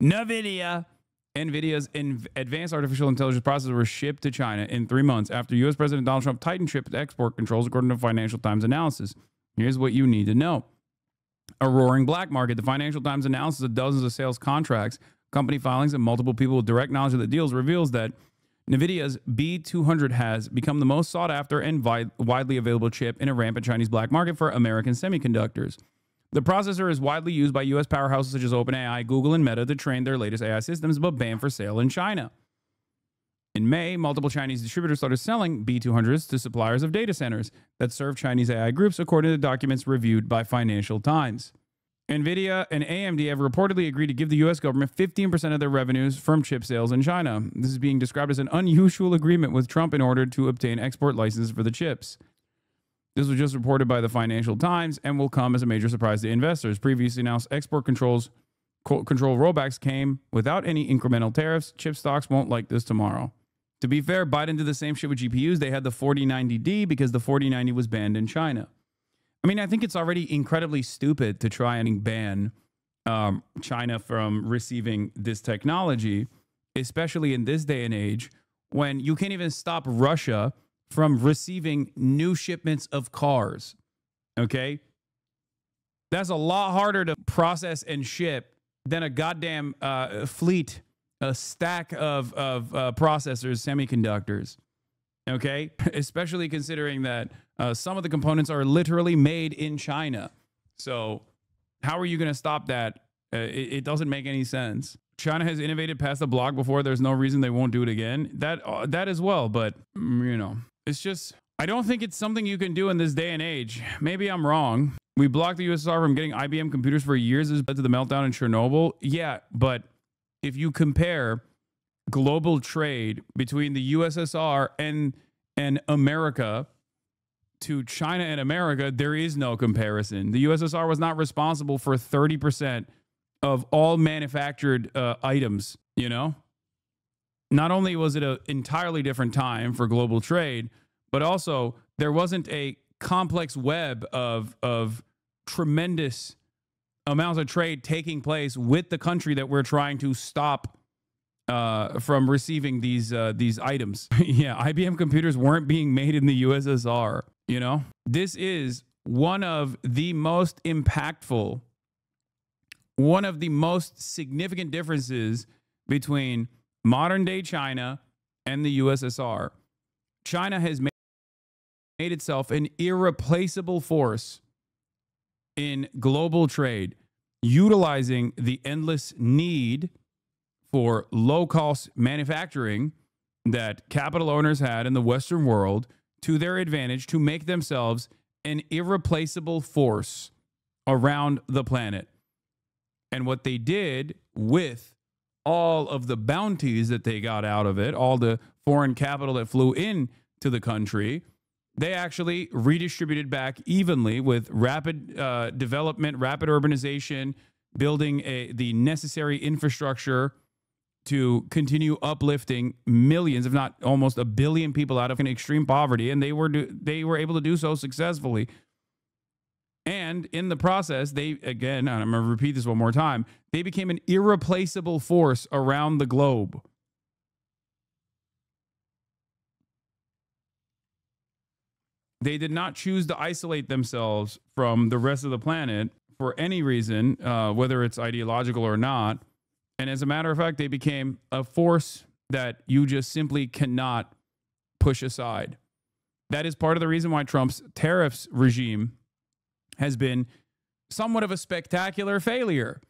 NVIDIA's advanced artificial intelligence processors were shipped to China in 3 months after U.S. President Donald Trump tightened chip export controls, according to Financial Times analysis. Here's what you need to know. A roaring black market. The Financial Times analysis of dozens of sales contracts, company filings, and multiple people with direct knowledge of the deals reveals that NVIDIA's B200 has become the most sought after and widely available chip in a rampant Chinese black market for American semiconductors. The processor is widely used by U.S. powerhouses such as OpenAI, Google, and Meta to train their latest AI systems, but banned for sale in China. In May, multiple Chinese distributors started selling B200s to suppliers of data centers that serve Chinese AI groups, according to documents reviewed by Financial Times. NVIDIA and AMD have reportedly agreed to give the U.S. government 15% of their revenues from chip sales in China. This is being described as an unusual agreement with Trump in order to obtain export licenses for the chips. This was just reported by the Financial Times and will come as a major surprise to investors. Previously announced export control rollbacks came without any incremental tariffs. Chip stocks won't like this tomorrow. To be fair, Biden did the same shit with GPUs. They had the 4090D because the 4090 was banned in China. I mean, I think it's already incredibly stupid to try and ban China from receiving this technology, especially in this day and age when you can't even stop Russia from receiving new shipments of cars. Okay? That's a lot harder to process and ship than a goddamn fleet, a stack of processors, semiconductors. Okay? Especially considering that some of the components are literally made in China. So how are you going to stop that? It doesn't make any sense. China has innovated past the block before. There's no reason they won't do it again. That as well. But, you know, it's just I don't think it's something you can do in this day and age. Maybe I'm wrong. We blocked the USSR from getting IBM computers for years as led to the meltdown in Chernobyl. Yeah, but if you compare global trade between the USSR and America to China and America, there is no comparison. The USSR was not responsible for 30% of all manufactured items, you know? Not only was it an entirely different time for global trade, but also there wasn't a complex web of tremendous amounts of trade taking place with the country that we're trying to stop from receiving these items. Yeah, IBM computers weren't being made in the USSR, you know? This is one of the most impactful, one of the most significant differences between modern day China and the USSR. China has made itself an irreplaceable force in global trade, utilizing the endless need for low-cost manufacturing that capital owners had in the Western world to their advantage to make themselves an irreplaceable force around the planet. And what they did with all of the bounties that they got out of it, all the foreign capital that flew in to the country, they actually redistributed back evenly with rapid development, rapid urbanization, building the necessary infrastructure to continue uplifting millions, if not almost 1 billion people out of extreme poverty. And they were able to do so successfully. And in the process, they, again, and I'm going to repeat this one more time, they became an irreplaceable force around the globe. They did not choose to isolate themselves from the rest of the planet for any reason, whether it's ideological or not. And as a matter of fact, they became a force that you just simply cannot push aside. That is part of the reason why Trump's tariffs regime has been somewhat of a spectacular failure.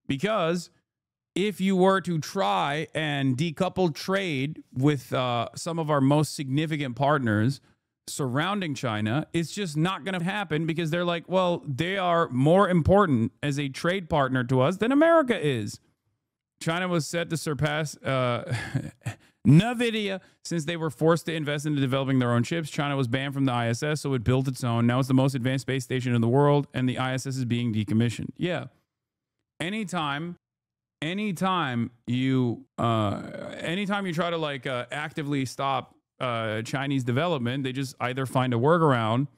Because if you were to try and decouple trade with some of our most significant partners surrounding China, it's just not going to happen, because they're like, well, they are more important as a trade partner to us than America is. China was set to surpass NVIDIA since they were forced to invest into developing their own chips. China was banned from the ISS, so it built its own. Now it's the most advanced space station in the world, and the ISS is being decommissioned. Yeah. Anytime you try to actively stop Chinese development, they just either find a workaround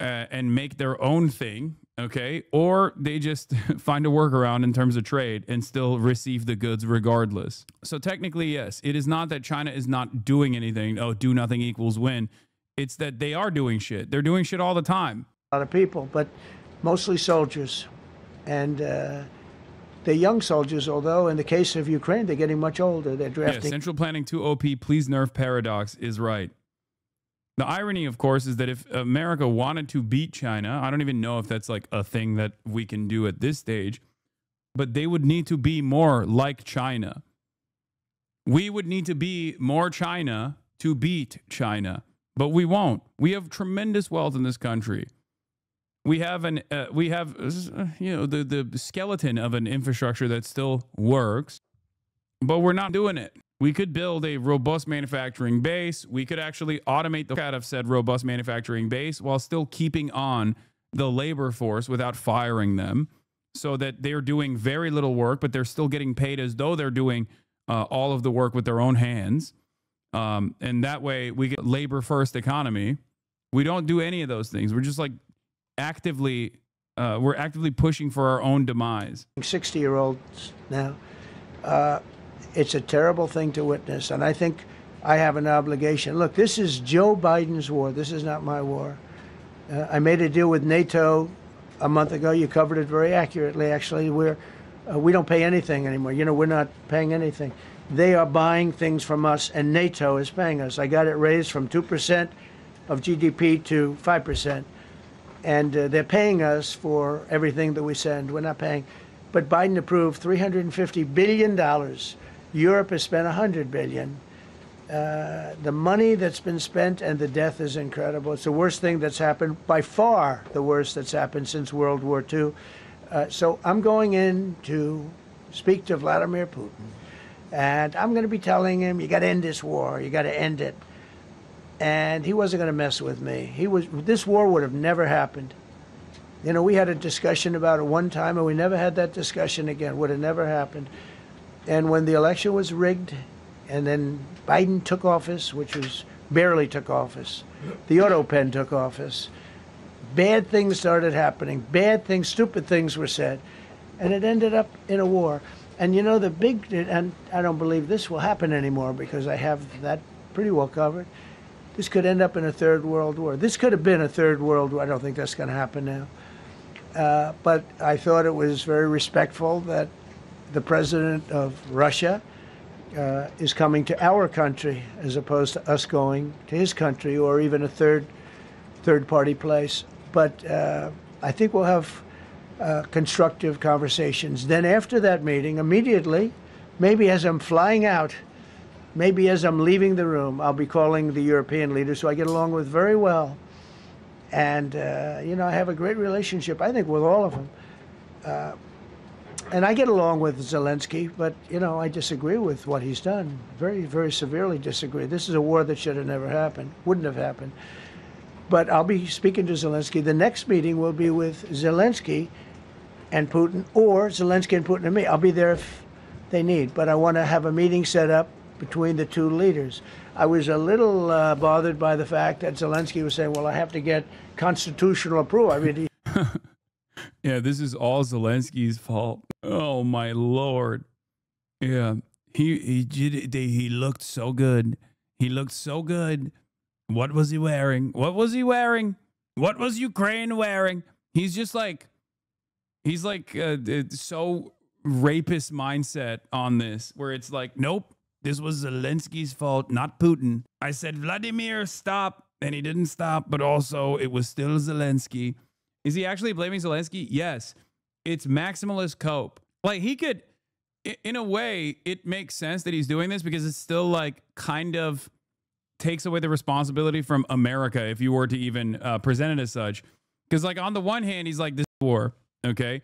and make their own thing, okay, or they just find a workaround in terms of trade and still receive the goods regardless. So technically, yes, it is not that China is not doing anything. Oh, do nothing equals win. It's that they are doing shit. They're doing shit all the time. A lot of people, but mostly soldiers. And they're young soldiers, although in the case of Ukraine, they're getting much older. They're drafting. Yeah, Central Planning 2 OP, please nerf paradox is right. The irony, of course, is that if America wanted to beat China, I don't even know if that's like a thing that we can do at this stage, but they would need to be more like China. We would need to be more China to beat China, but we won't. We have tremendous wealth in this country. We have the skeleton of an infrastructure that still works, but we're not doing it. We could build a robust manufacturing base. We could actually automate the out of said robust manufacturing base while still keeping on the labor force without firing them, so that they're doing very little work, but they're still getting paid as though they're doing all of the work with their own hands. And that way we get labor first economy. We don't do any of those things. We're just like actively pushing for our own demise. 60-year-olds now. It's a terrible thing to witness, and I think I have an obligation. Look, this is Joe Biden's war. This is not my war. I made a deal with NATO a month ago. You covered it very accurately, actually. We don't pay anything anymore. You know, we're not paying anything. They are buying things from us, and NATO is paying us. I got it raised from 2% of GDP to 5%. And they're paying us for everything that we send. We're not paying. But Biden approved $350 billion. Europe has spent $100 billion. The money that's been spent and the death is incredible. It's the worst thing that's happened, by far the worst that's happened since World War II. So I'm going in to speak to Vladimir Putin, and I'm going to be telling him, you got to end this war, you got to end it. And he wasn't going to mess with me. This war would have never happened. You know, we had a discussion about it one time, and we never had that discussion again. Would have never happened. And when the election was rigged, and then Biden took office, which was barely took office, the auto pen took office, bad things started happening, bad things, stupid things were said, and it ended up in a war. And you know, and I don't believe this will happen anymore because I have that pretty well covered. This could end up in a third world war. This could have been a third world war. I don't think that's going to happen now. But I thought it was very respectful that the president of Russia is coming to our country as opposed to us going to his country or even a third party place. But I think we'll have constructive conversations. Then after that meeting, immediately, maybe as I'm flying out, maybe as I'm leaving the room, I'll be calling the European leaders who I get along with very well. And, you know, I have a great relationship, I think, with all of them. And I get along with Zelensky, but, you know, I disagree with what he's done. Very, very severely disagree. This is a war that should have never happened, wouldn't have happened. But I'll be speaking to Zelensky. The next meeting will be with Zelensky and Putin, or Zelensky and Putin and me. I'll be there if they need. But I want to have a meeting set up between the two leaders. I was a little bothered by the fact that Zelensky was saying, well, I have to get constitutional approval. I mean, yeah, this is all Zelensky's fault. Oh, my Lord. Yeah, he looked so good. He looked so good. What was he wearing? What was he wearing? What was Ukraine wearing? He's just like, he's like so rapist mindset on this, where it's like, nope, this was Zelensky's fault, not Putin. I said, Vladimir, stop. And he didn't stop, but also it was still Zelensky. Is he actually blaming Zelensky? Yes. It's maximalist cope. Like, he could, in a way, it makes sense that he's doing this because it's still like kind of takes away the responsibility from America if you were to even present it as such. Because, like, on the one hand, he's like, this war, okay?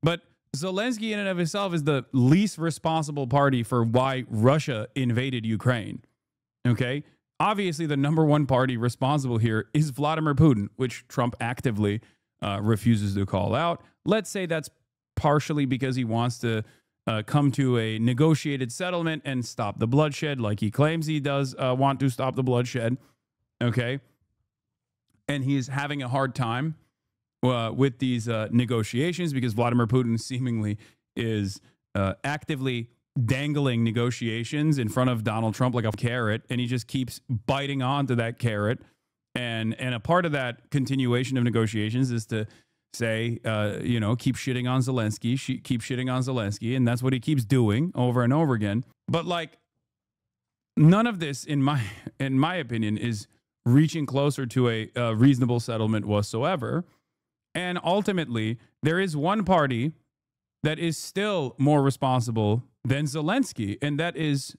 But Zelensky in and of himself is the least responsible party for why Russia invaded Ukraine, okay? Obviously, the number one party responsible here is Vladimir Putin, which Trump actively refuses to call out. Let's say that's partially because he wants to come to a negotiated settlement and stop the bloodshed, like he claims he does want to stop the bloodshed, okay? And he's having a hard time with these negotiations because Vladimir Putin seemingly is actively dangling negotiations in front of Donald Trump like a carrot, and he just keeps biting onto that carrot. And a part of that continuation of negotiations is to say, you know, keep shitting on Zelensky, keep shitting on Zelensky, and that's what he keeps doing over and over again. But, like, none of this, in my opinion, is reaching closer to a reasonable settlement whatsoever. And ultimately, there is one party that is still more responsible than Zelensky, and that is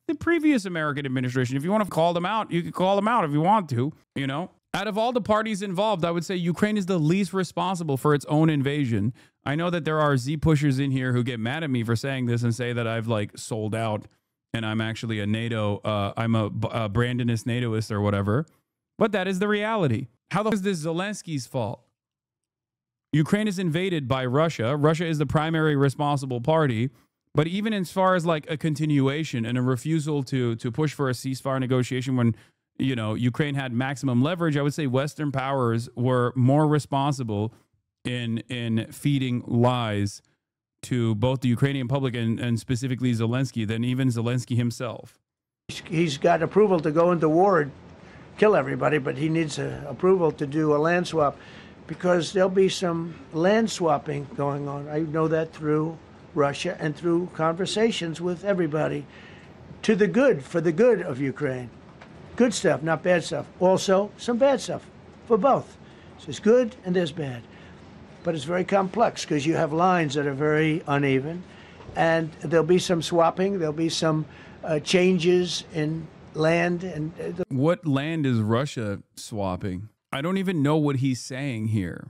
the previous American administration. If you want to call them out, you can call them out if you want to, you know. Out of all the parties involved, I would say Ukraine is the least responsible for its own invasion. I know that there are Z pushers in here who get mad at me for saying this and say that I've, like, sold out and I'm actually a NATO, I'm a Brandonist NATOist or whatever. But that is the reality. How the fuck is this Zelensky's fault? Ukraine is invaded by Russia. Russia is the primary responsible party. But even as far as, like, a continuation and a refusal to push for a ceasefire negotiation when, you know, Ukraine had maximum leverage, I would say Western powers were more responsible in feeding lies to both the Ukrainian public and specifically Zelensky than even Zelensky himself. He's got approval to go into war and kill everybody, but he needs approval to do a land swap because there'll be some land swapping going on. I know that through Russia and through conversations with everybody to the good, for the good of Ukraine. Good stuff, not bad stuff. Also, some bad stuff for both. So there's good and there's bad. But it's very complex because you have lines that are very uneven. And there'll be some swapping. There'll be some changes in land and What land is Russia swapping? I don't even know what he's saying here.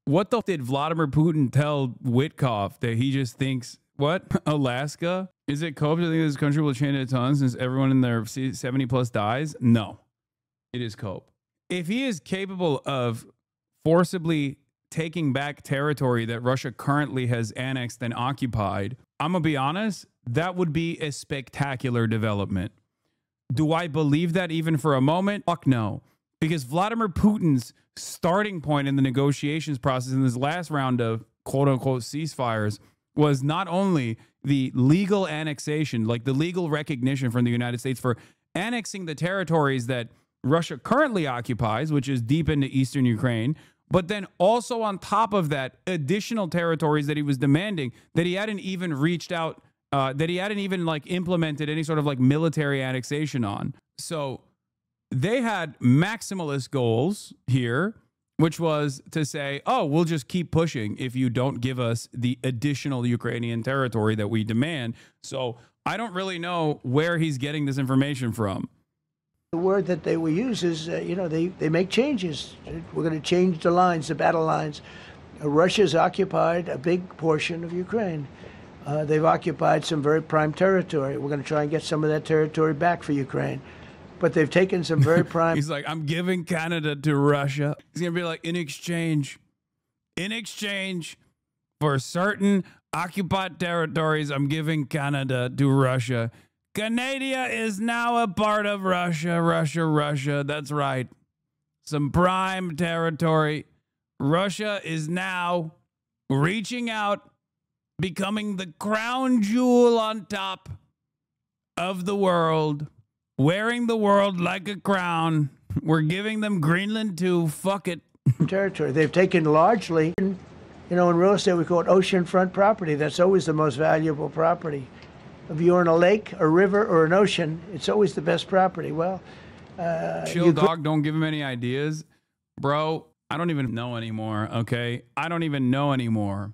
What the f did Vladimir Putin tell Witkoff that he just thinks, what? Alaska? Is it cope to think this country will change its tongue since everyone in their 70 plus dies? No, it is cope. If he is capable of forcibly taking back territory that Russia currently has annexed and occupied, I'm going to be honest, that would be a spectacular development. Do I believe that even for a moment? Fuck no. Because Vladimir Putin's starting point in the negotiations process in this last round of quote unquote ceasefires was not only the legal annexation, like the legal recognition from the United States for annexing the territories that Russia currently occupies, which is deep into eastern Ukraine, but then also on top of that, additional territories that he was demanding that he hadn't even reached out, that he hadn't even like implemented any sort of like military annexation on. So they had maximalist goals here, which was to say, oh, we'll just keep pushing if you don't give us the additional Ukrainian territory that we demand. So I don't really know where he's getting this information from. the word that they will use is, they make changes. We're going to change the lines, the battle lines. Russia's occupied a big portion of Ukraine. They've occupied some very prime territory. We're going to try and get some of that territory back for Ukraine. But they've taken some very prime... He's like, I'm giving Canada to Russia. He's going to be like, in exchange for certain occupied territories, I'm giving Canada to Russia. Canada is now a part of Russia, Russia. That's right. Some prime territory. Russia is now reaching out, becoming the crown jewel on top of the world, wearing the world like a crown. We're giving them Greenland too. Fuck it. Territory. They've taken largely, in real estate we call it oceanfront property. That's always the most valuable property. If you're in a lake, a river, or an ocean, it's always the best property. Well, chill, dog. Don't give him any ideas. Bro, I don't even know anymore, okay? I don't even know anymore.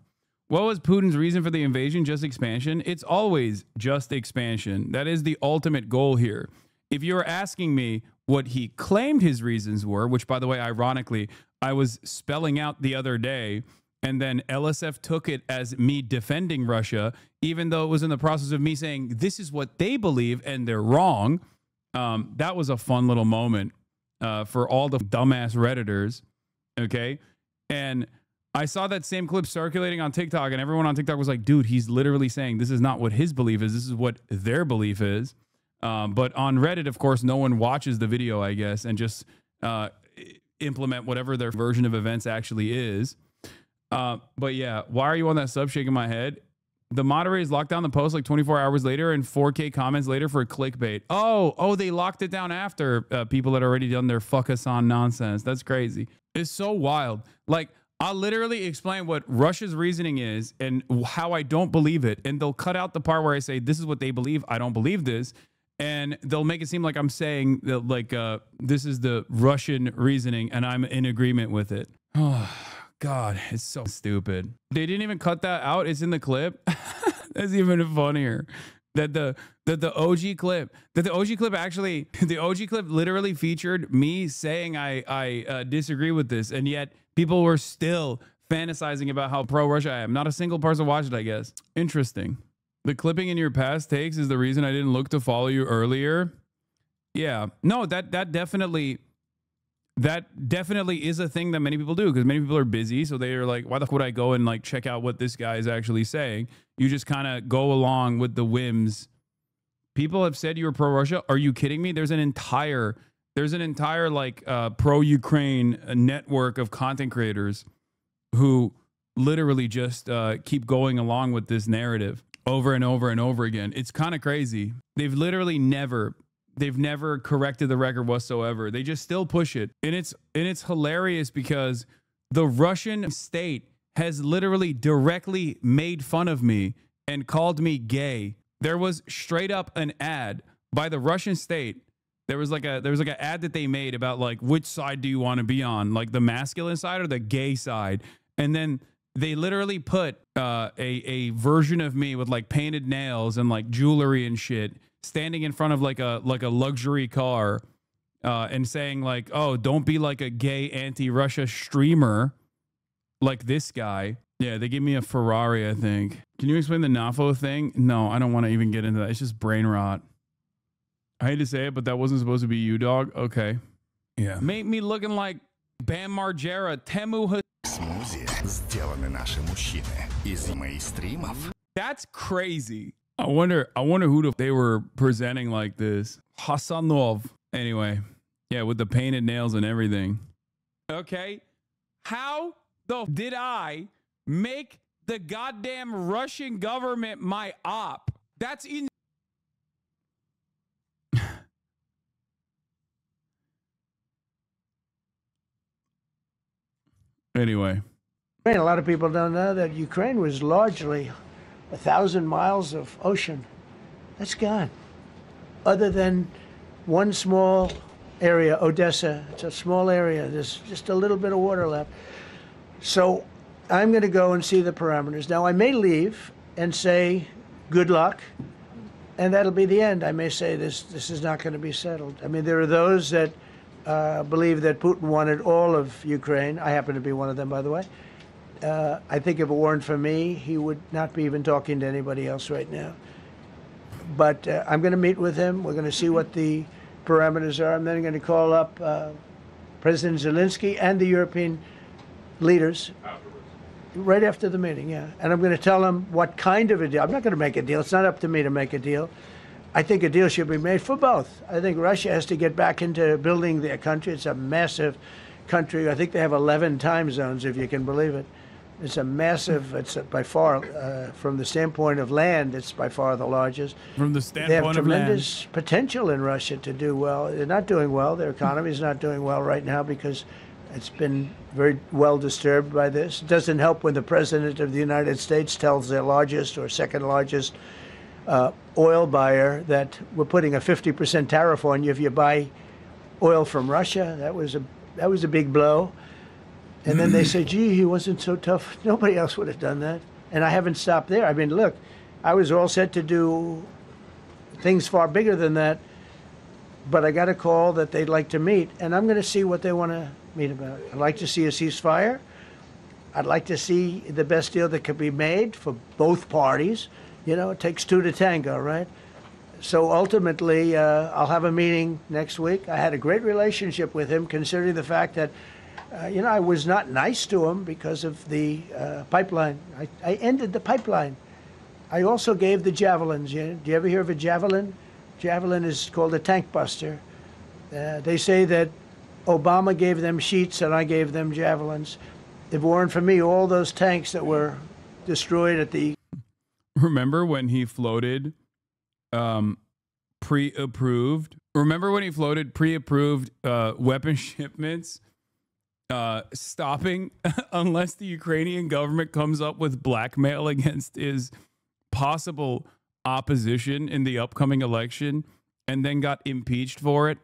What was Putin's reason for the invasion? Just expansion? It's always just expansion. That is the ultimate goal here. If you're asking me what he claimed his reasons were, which, by the way, ironically, I was spelling out the other day, and then LSF took it as me defending Russia, even though it was in the process of me saying, this is what they believe, and they're wrong. That was a fun little moment for all the dumbass Redditors, okay? And I saw that same clip circulating on TikTok, and everyone on TikTok was like, dude, he's literally saying this is not what his belief is. This is what their belief is. But on Reddit, of course, no one watches the video, I guess, and just implement whatever their version of events actually is. But yeah, why are you on that sub shaking my head? The moderators locked down the post like 24 hours later and 4K comments later for clickbait. Oh, they locked it down after people had already done their fuck Hasan nonsense. That's crazy. It's so wild. Like, I'll literally explain what Russia's reasoning is and how I don't believe it. And they'll cut out the part where I say, this is what they believe. I don't believe this. And they'll make it seem like I'm saying that, like, this is the Russian reasoning and I'm in agreement with it. Oh, God, it's so stupid. They didn't even cut that out. It's in the clip. That's even funnier. That the OG clip actually, the OG clip literally featured me saying I disagree with this, and yet people were still fantasizing about how pro-Russia I am. Not a single person watched it, I guess. Interesting. The clipping in your past takes is the reason I didn't look to follow you earlier. Yeah. No, that definitely is a thing that many people do, because many people are busy. So they're like, why the fuck would I go and like check out what this guy is actually saying? You just kind of go along with the whims. People have said you were pro-Russia. Are you kidding me? There's an entire like pro-Ukraine network of content creators who literally just keep going along with this narrative over and over and over again. It's kind of crazy. They've literally never corrected the record whatsoever. They just still push it. And it's hilarious because the Russian state has literally directly made fun of me and called me gay. There was straight up an ad by the Russian state. There was like an ad that they made about like, which side do you want to be on? Like the masculine side or the gay side? And then they literally put a version of me with like painted nails and like jewelry and shit standing in front of like a luxury car and saying like, oh, don't be like a gay anti-Russia streamer like this guy. Yeah, they gave me a Ferrari, I think. Can you explain the NAFO thing? No, I don't want to even get into that. It's just brain rot. I hate to say it, but that wasn't supposed to be you, dog. Okay. Yeah. Make me looking like Bam Margera, Temu. That's crazy. I wonder who they were presenting like this. Hasanov. Anyway, yeah, with the painted nails and everything. Okay. How the did I make the goddamn Russian government my op? That's in. Anyway. A lot of people don't know that Ukraine was largely 1,000 miles of ocean. That's gone. Other than one small area, Odessa. It's a small area. There's just a little bit of water left. So I'm going to go and see the parameters. Now, I may leave and say, good luck, and that'll be the end. I may say this is not going to be settled. I mean, there are those that believe that Putin wanted all of Ukraine. I happen to be one of them, by the way. I think if it weren't for me, he would not be even talking to anybody else right now. But I'm going to meet with him. We're going to see what the parameters are. I'm then going to call up President Zelensky and the European leaders right after the meeting, yeah. And I'm going to tell them what kind of a deal. I'm not going to make a deal. It's not up to me to make a deal. I think a deal should be made for both. I think Russia has to get back into building their country. It's a massive country. I think they have 11 time zones, if you can believe it. It's a massive, it's by far, from the standpoint of land, it's by far the largest. From the standpoint of land. They have tremendous potential in Russia to do well. They're not doing well. Their economy is not doing well right now because it's been very well disturbed by this. It doesn't help when the President of the United States tells their largest or second largest oil buyer that we're putting a 50% tariff on you if you buy oil from Russia. That was a big blow. And then they say, gee, he wasn't so tough. Nobody else would have done that. And I haven't stopped there. I mean, look, I was all set to do things far bigger than that, but I got a call that they'd like to meet, and I'm going to see what they want to meet about. I'd like to see a ceasefire. I'd like to see the best deal that could be made for both parties. You know, it takes two to tango, right? So ultimately, I'll have a meeting next week. I had a great relationship with him, considering the fact that I was not nice to him because of the pipeline. I ended the pipeline. I also gave the javelins. Do you ever hear of a javelin? Javelin is called a tank buster. They say that Obama gave them sheets and I gave them javelins. If it weren't for me, all those tanks that were destroyed at the... Remember when he floated pre-approved? Remember when he floated pre-approved weapon shipments? Stopping unless the Ukrainian government comes up with blackmail against his possible opposition in the upcoming election, and then got impeached for it.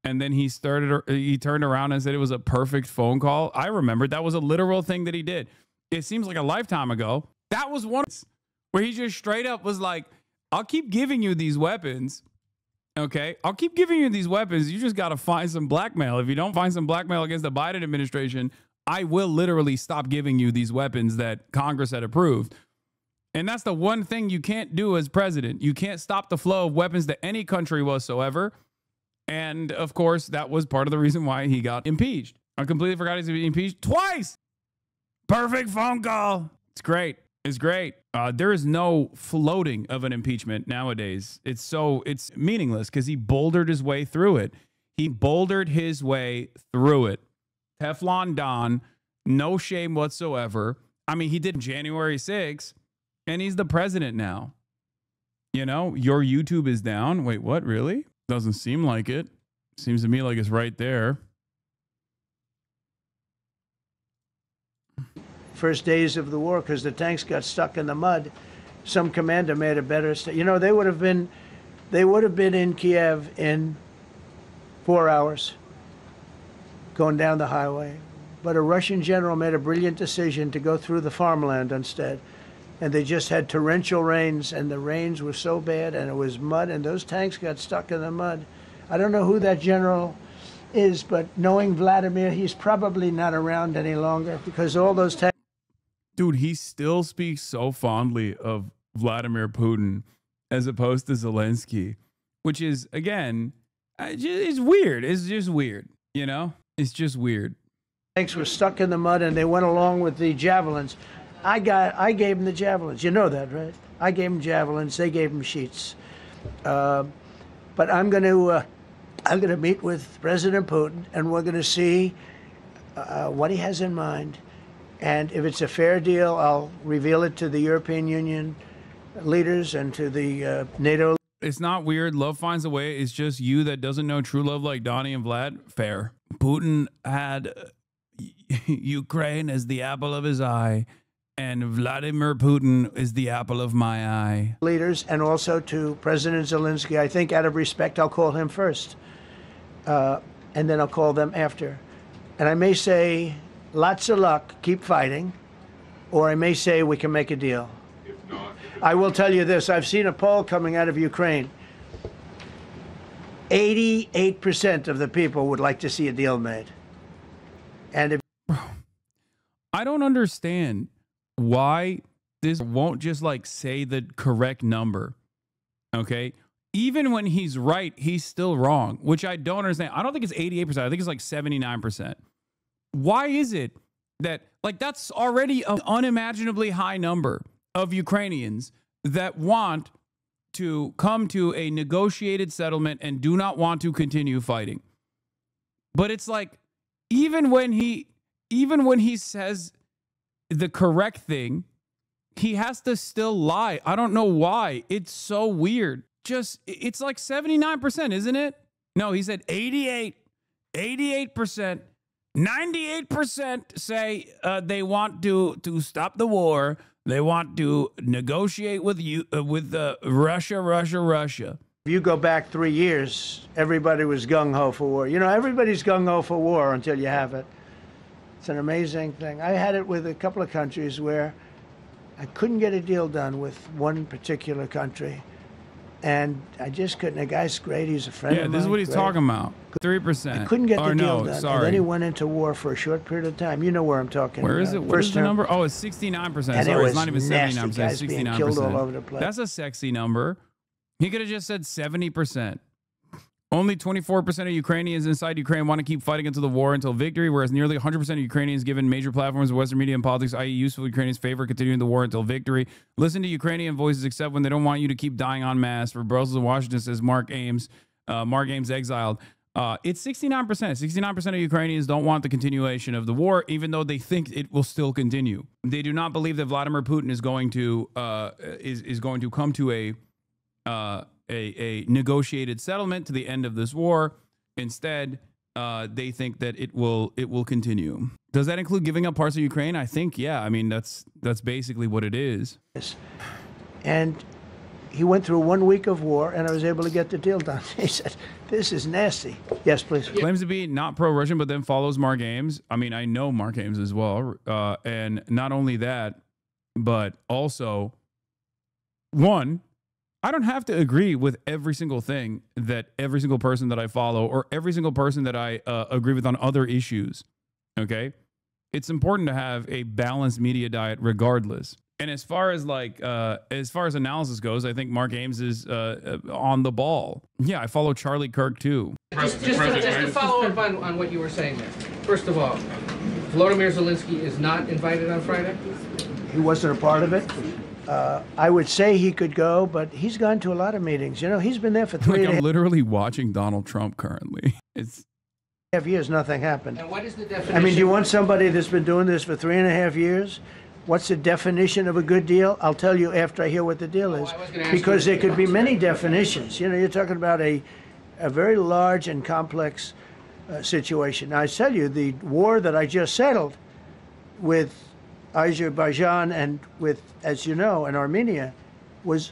And then he turned around and said it was a perfect phone call. I remember that was a literal thing that he did. It seems like a lifetime ago. That was one where he just straight up was like, I'll keep giving you these weapons. Okay, I'll keep giving you these weapons. You just got to find some blackmail. If you don't find some blackmail against the Biden administration, I will literally stop giving you these weapons that Congress had approved. And that's the one thing you can't do as president. You can't stop the flow of weapons to any country whatsoever. And of course, that was part of the reason why he got impeached. I completely forgot he's been impeached twice. Perfect phone call. It's great. It's great. There is no floating of an impeachment nowadays. It's meaningless because he bouldered his way through it. He bouldered his way through it. Teflon Don, no shame whatsoever. I mean, he did January 6th, and he's the president now. You know, your YouTube is down. Wait, what? Really? Doesn't seem like it. Seems to me like it's right there. First days of the war, because the tanks got stuck in the mud. Some commander made a better they would have been in Kiev in 4 hours going down the highway, but a Russian general made a brilliant decision to go through the farmland instead. and they just had torrential rains, and the rains were so bad, and it was mud, and those tanks got stuck in the mud. I don't know who that general is, but knowing Vladimir, he's probably not around any longer because all those tanks. Dude, he still speaks so fondly of Vladimir Putin as opposed to Zelensky, which is, again, it's weird. It's just weird, you know? It's just weird. Tanks were stuck in the mud, and they went along with the javelins. I gave them the javelins. You know that, right? I gave them javelins. They gave them sheets. But I'm going to meet with President Putin, and we're going to see what he has in mind. And if it's a fair deal, I'll reveal it to the European Union leaders and to the NATO. It's not weird. Love finds a way. It's just you that doesn't know true love like Donnie and Vlad. Fair. Putin had Ukraine as the apple of his eye, and Vladimir Putin is the apple of my eye. Leaders, and also to President Zelensky. I think out of respect, I'll call him first, and then I'll call them after. And I may say, lots of luck, keep fighting, or I may say we can make a deal. If not, I will tell you this. I've seen a poll coming out of Ukraine. 88% of the people would like to see a deal made. And if I don't understand why this won't just like say the correct number. Okay. Even when he's right, he's still wrong, which I don't understand. I don't think it's 88%. I think it's like 79%. Why is it that, like, that's already an unimaginably high number of Ukrainians that want to come to a negotiated settlement and do not want to continue fighting? But it's like, even when he says the correct thing, he has to still lie. I don't know why. It's so weird. It's like 79%, isn't it? No, he said 88%, 98% say they want to stop the war. They want to negotiate with Russia. you go back 3 years, everybody was gung-ho for war. You know, everybody's gung-ho for war until you have it. It's an amazing thing. I had it with a couple of countries where I couldn't get a deal done with one particular country. And I just couldn't. The guy's great. He's a friend of mine. Yeah, this is what he's talking about. 3%. I couldn't get the deal done. Sorry. And then he went into war for a short period of time. You know where I'm talking about. Where is it? Where's the number? Oh, it's 69%. Sorry, it's not even 79%. Guys 69%. being killed all over the place. That's a sexy number. He could have just said 70%. Only 24% of Ukrainians inside Ukraine want to keep fighting until the war until victory, whereas nearly 100% of Ukrainians given major platforms of Western media and politics, i.e. useful Ukrainians, favor continuing the war until victory. Listen to Ukrainian voices except when they don't want you to keep dying en masse. For Brussels and Washington, says Mark Ames. Mark Ames exiled. It's 69%. 69% of Ukrainians don't want the continuation of the war, even though they think it will still continue. They do not believe that Vladimir Putin is going to come to a negotiated settlement to the end of this war. Instead, they think that it will continue. Does that include giving up parts of Ukraine? I think, yeah. I mean, that's basically what it is. And he went through 1 week of war, and I was able to get the deal done. He said, "This is nasty." Yes, please. Claims to be not pro-Russian, but then follows Mark Ames. I mean, I know Mark Ames as well. And not only that, but also, one, I don't have to agree with every single thing that every single person that I follow or every single person that I agree with on other issues. Okay? It's important to have a balanced media diet regardless. And as far as analysis goes, I think Mark Ames is on the ball. Yeah, I follow Charlie Kirk too. Just to follow up on what you were saying there. First of all, Volodymyr Zelensky is not invited on Friday? He wasn't a part of it. I would say he could go, but he's gone to a lot of meetings. You know, he's been there for I'm literally watching Donald Trump currently. It's 3.5 years, nothing happened. And what is the definition? I mean, do you want somebody that's been doing this for 3.5 years? What's the definition of a good deal? I'll tell you after I hear what the deal is. Because there could be many definitions. You know, you're talking about a very large and complex situation. Now, I tell you, the war that I just settled with Azerbaijan and with, as you know, and Armenia was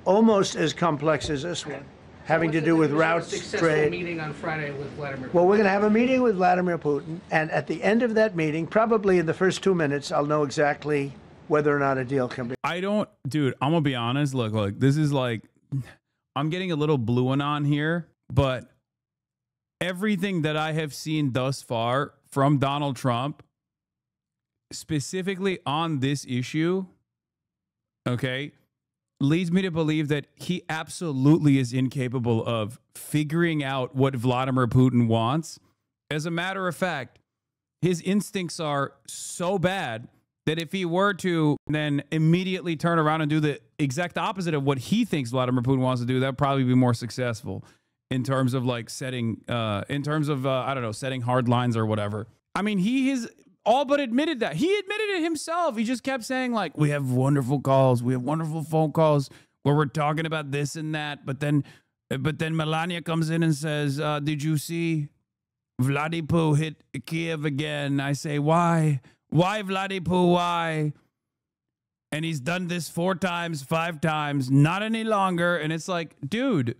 almost as complex as this one, having to do with routes, trade. Meeting on Friday with Vladimir Putin. Well, we're going to have a meeting with Vladimir Putin, and at the end of that meeting, probably in the first 2 minutes, I'll know exactly whether or not a deal can be. Dude, I'm gonna be honest. Look, this is like, I'm getting a little blue on here, but everything that I have seen thus far from Donald Trump, specifically on this issue, okay, leads me to believe that he absolutely is incapable of figuring out what Vladimir Putin wants. As a matter of fact, his instincts are so bad that if he were to then immediately turn around and do the exact opposite of what he thinks Vladimir Putin wants to do, that would probably be more successful in terms of like setting, I don't know, setting hard lines or whatever. I mean, he has all but admitted that. He admitted it himself. He just kept saying like, we have wonderful calls. We have wonderful phone calls where we're talking about this and that. But then Melania comes in and says, did you see Vladimir hit Kiev again? I say, why? Why, Vladimir, why? And he's done this 4 times, 5 times, not any longer. And it's like, dude,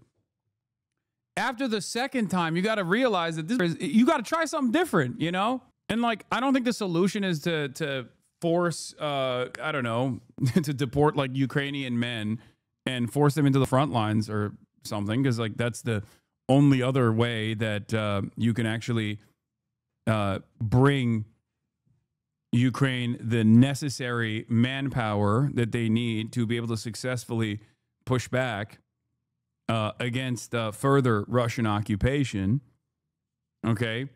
after the second time, you got to realize that you got to try something different, you know? And like, I don't think the solution is to force, I don't know, to deport like Ukrainian men and force them into the front lines or something. Because like, that's the only other way that you can actually bring Ukraine the necessary manpower that they need to be able to successfully push back against further Russian occupation. Okay.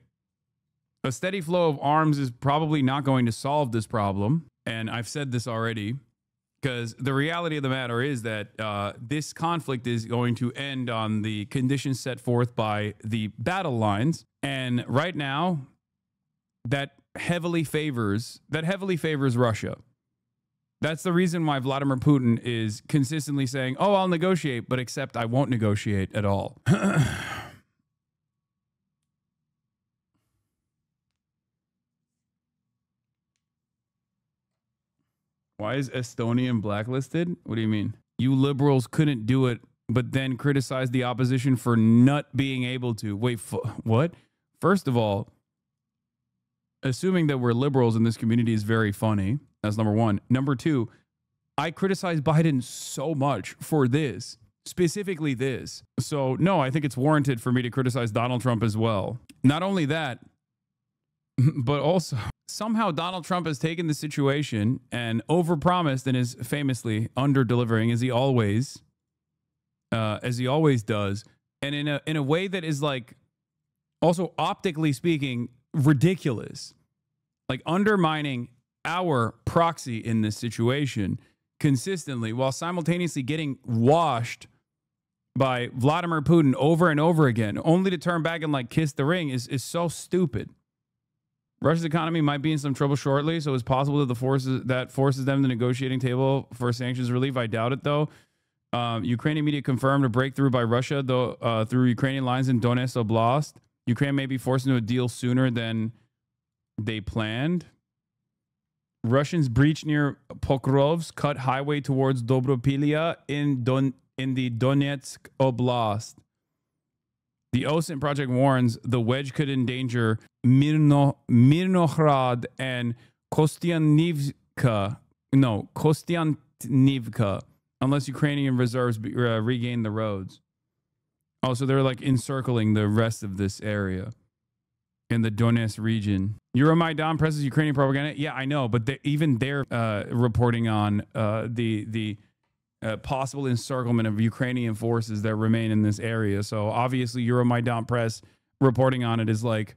A steady flow of arms is probably not going to solve this problem. And I've said this already, because the reality of the matter is that this conflict is going to end on the conditions set forth by the battle lines. And right now, that heavily favors Russia. That's the reason why Vladimir Putin is consistently saying, oh, I'll negotiate, but except I won't negotiate at all. Why is Estonian blacklisted? What do you mean? You liberals couldn't do it, but then criticize the opposition for not being able to. Wait, what? First of all, assuming that we're liberals in this community is very funny. That's number one. Number two, I criticize Biden so much for this, specifically this. So no, I think it's warranted for me to criticize Donald Trump as well. Not only that, but also somehow Donald Trump has taken the situation and overpromised and is famously under-delivering as he always does. And in a way that is like also optically speaking, ridiculous, like undermining our proxy in this situation consistently while simultaneously getting washed by Vladimir Putin over and over again, only to turn back and like kiss the ring is so stupid. Russia's economy might be in some trouble shortly, so it's possible that forces them to the negotiating table for sanctions relief. I doubt it, though. Ukrainian media confirmed a breakthrough by Russia through Ukrainian lines in Donetsk Oblast. Ukraine may be forced into a deal sooner than they planned. Russians breached near Pokrovsk, cut highway towards Dobropilya in the Donetsk Oblast. The OSINT project warns the wedge could endanger Mirnohrad and Kostianivka unless Ukrainian reserves regain the roads. Oh, so they're like encircling the rest of this area in the Donetsk region. Euromaidan presses Ukrainian propaganda. Yeah, I know, but even they're reporting on the possible encirclement of Ukrainian forces that remain in this area. So obviously, Euromaidan press reporting on it is like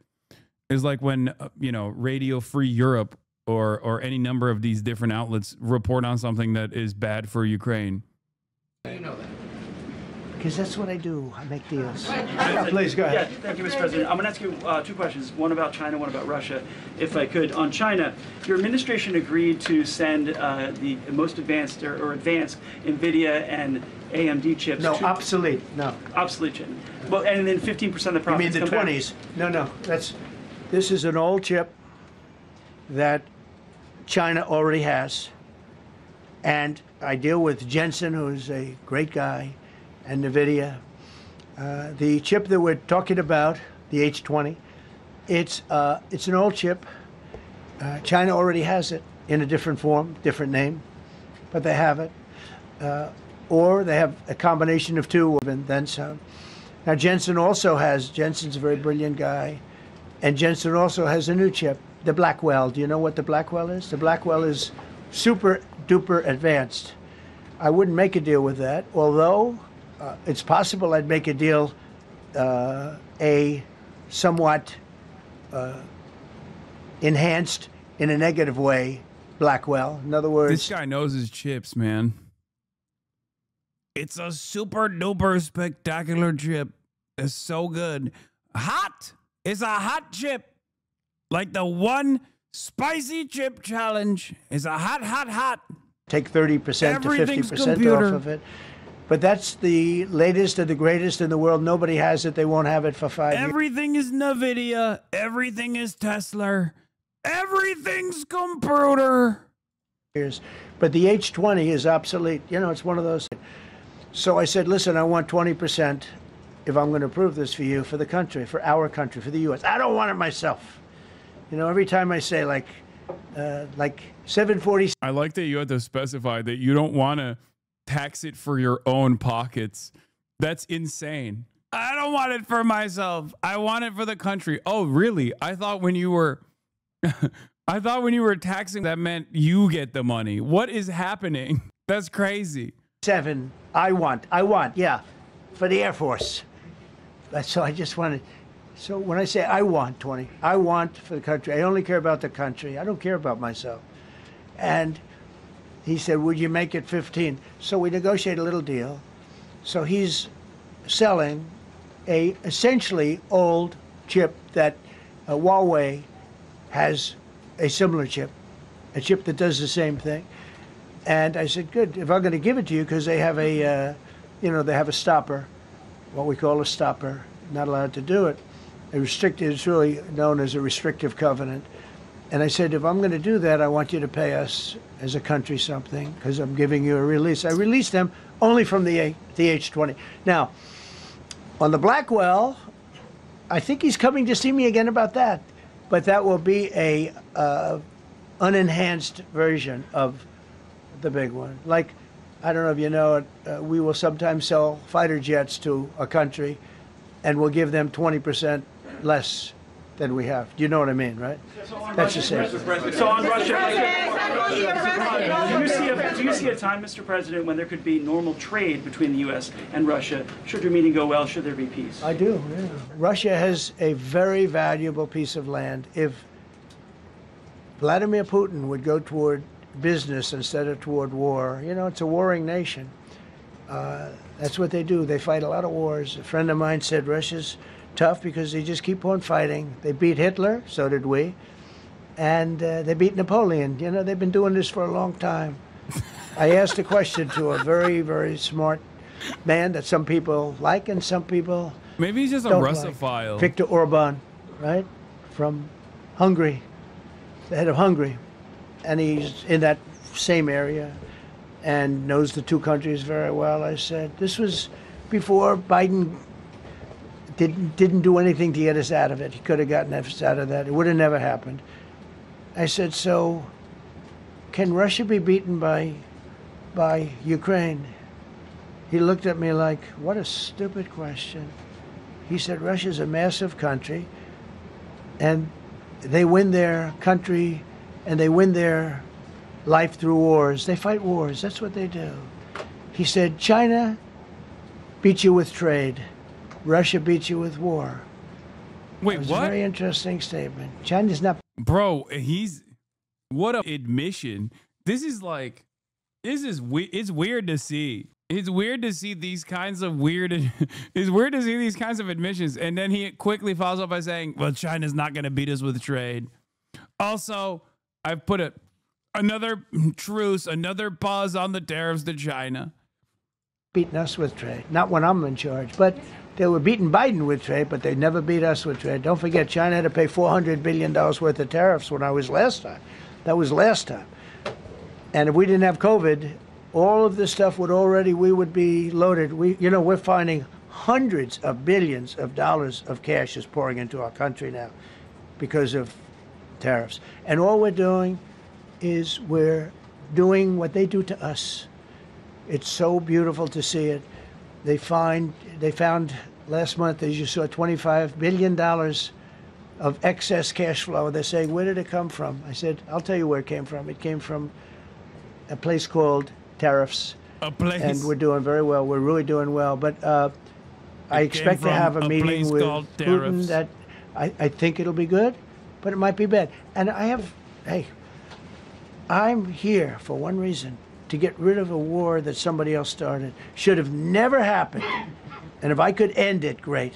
when Radio Free Europe or any number of these different outlets report on something that is bad for Ukraine. You know that. Because that's what I do. I make deals. Yeah, please, go ahead. Yeah, thank you, Mr. President. I'm going to ask you 2 questions, one about China, one about Russia, if I could. On China, your administration agreed to send the most advanced or advanced NVIDIA and AMD chips. No, obsolete. No. Obsolete chip. Well, and then 15% of the profits. You mean the 20s? No. This is an old chip that China already has. And I deal with Jensen, who's a great guy, and NVIDIA. The chip that we're talking about, the H20, it's an old chip. China already has it. in a different form, different name, but they have it. Or they have a combination of two, and then some. Now Jensen Jensen's a very brilliant guy, and Jensen also has a new chip, the Blackwell. Do you know what the Blackwell is? The Blackwell is super duper advanced. I wouldn't make a deal with that, although it's possible I'd make a deal, a somewhat enhanced in a negative way Blackwell. In other words, this guy knows his chips, man. It's a super duper spectacular chip. It's so good. Hot. It's a hot chip. Like the one spicy chip challenge. It's a hot. Take 30% to 50% off of it. But that's the latest and the greatest in the world. Nobody has it. They won't have it for 5 years. Everything is NVIDIA. Everything is Tesla. Everything's computer. But the H20 is obsolete. You know, it's one of those. So I said, listen, I want 20% if I'm going to approve this for you, for the country, for our country, for the U.S. I don't want it myself. You know, every time I say like 740. I like that you had to specify that you don't want to tax it for your own pockets. That's insane. I don't want it for myself. I want it for the country. Oh, really? I thought when you were taxing, that meant you get the money. What is happening? That's crazy. I want, yeah, for the Air Force. So I just wanted, so when I say I want 20, I want for the country. I only care about the country. I don't care about myself. And he said, would you make it 15? So we negotiate a little deal. So he's selling a essentially old chip that Huawei has a similar chip, a chip that does the same thing. And I said, good, if I'm going to give it to you, because they have a, they have a stopper, what we call a stopper, not allowed to do it. It's really known as a restrictive covenant. And I said, if I'm going to do that, I want you to pay us as a country something, because I'm giving you a release. I released them only from the H20. Now, on the Blackwell, I think he's coming to see me again about that. But that will be a unenhanced version of the big one. Like, I don't know if you know it, we will sometimes sell fighter jets to a country and we'll give them 20% less than we have. Do you know what I mean, right? That's the same. So on Russia, do you see a time, Mr. President, when there could be normal trade between the U.S. and Russia? Should your meeting go well, should there be peace? I do, yeah. Russia has a very valuable piece of land. If Vladimir Putin would go toward business instead of toward war, it's a warring nation. That's what they do. They fight a lot of wars. A friend of mine said Russia's tough because they just keep on fighting. They beat Hitler, so did we, and they beat Napoleon. They've been doing this for a long time. I asked a question to a very, very smart man that some people like and some people maybe he's just a Russophile. Like. Viktor Orban, right, from Hungary, the head of Hungary, and he's in that same area and knows the two countries very well. I said, this was before Biden didn't do anything to get us out of it. He could have gotten us out of that. It would have never happened. I said, so can Russia be beaten by Ukraine? He looked at me like, what a stupid question. He said, Russia's a massive country, and they win their country and they win their life through wars. They fight wars. That's what they do. He said, China beats you with trade. Russia beats you with war. Wait, what? A very interesting statement. China's not. Bro, what an admission. It's weird to see. It's weird to see these kinds of admissions. And then he quickly follows up by saying, well, China's not going to beat us with trade. Also, I've put another truce, another pause on the tariffs to China. Beating us with trade. Not when I'm in charge, but they were beating Biden with trade, but they never beat us with trade. Don't forget, China had to pay $400 billion worth of tariffs when I was last time. That was last time. And if we didn't have COVID, all of this stuff we would be loaded. We're finding hundreds of billions of dollars of cash is pouring into our country now because of tariffs. And all we're doing is we're doing what they do to us. It's so beautiful to see it. They found last month, as you saw, $25 billion of excess cash flow. They're saying, where did it come from? I said, I'll tell you where it came from. It came from a place called tariffs. A place. And we're doing very well. We're really doing well. But I expect to have a meeting with Putin that I think it'll be good, but it might be bad. And I'm here for one reason, to get rid of a war that somebody else started. Should have never happened. And if I could end it, great.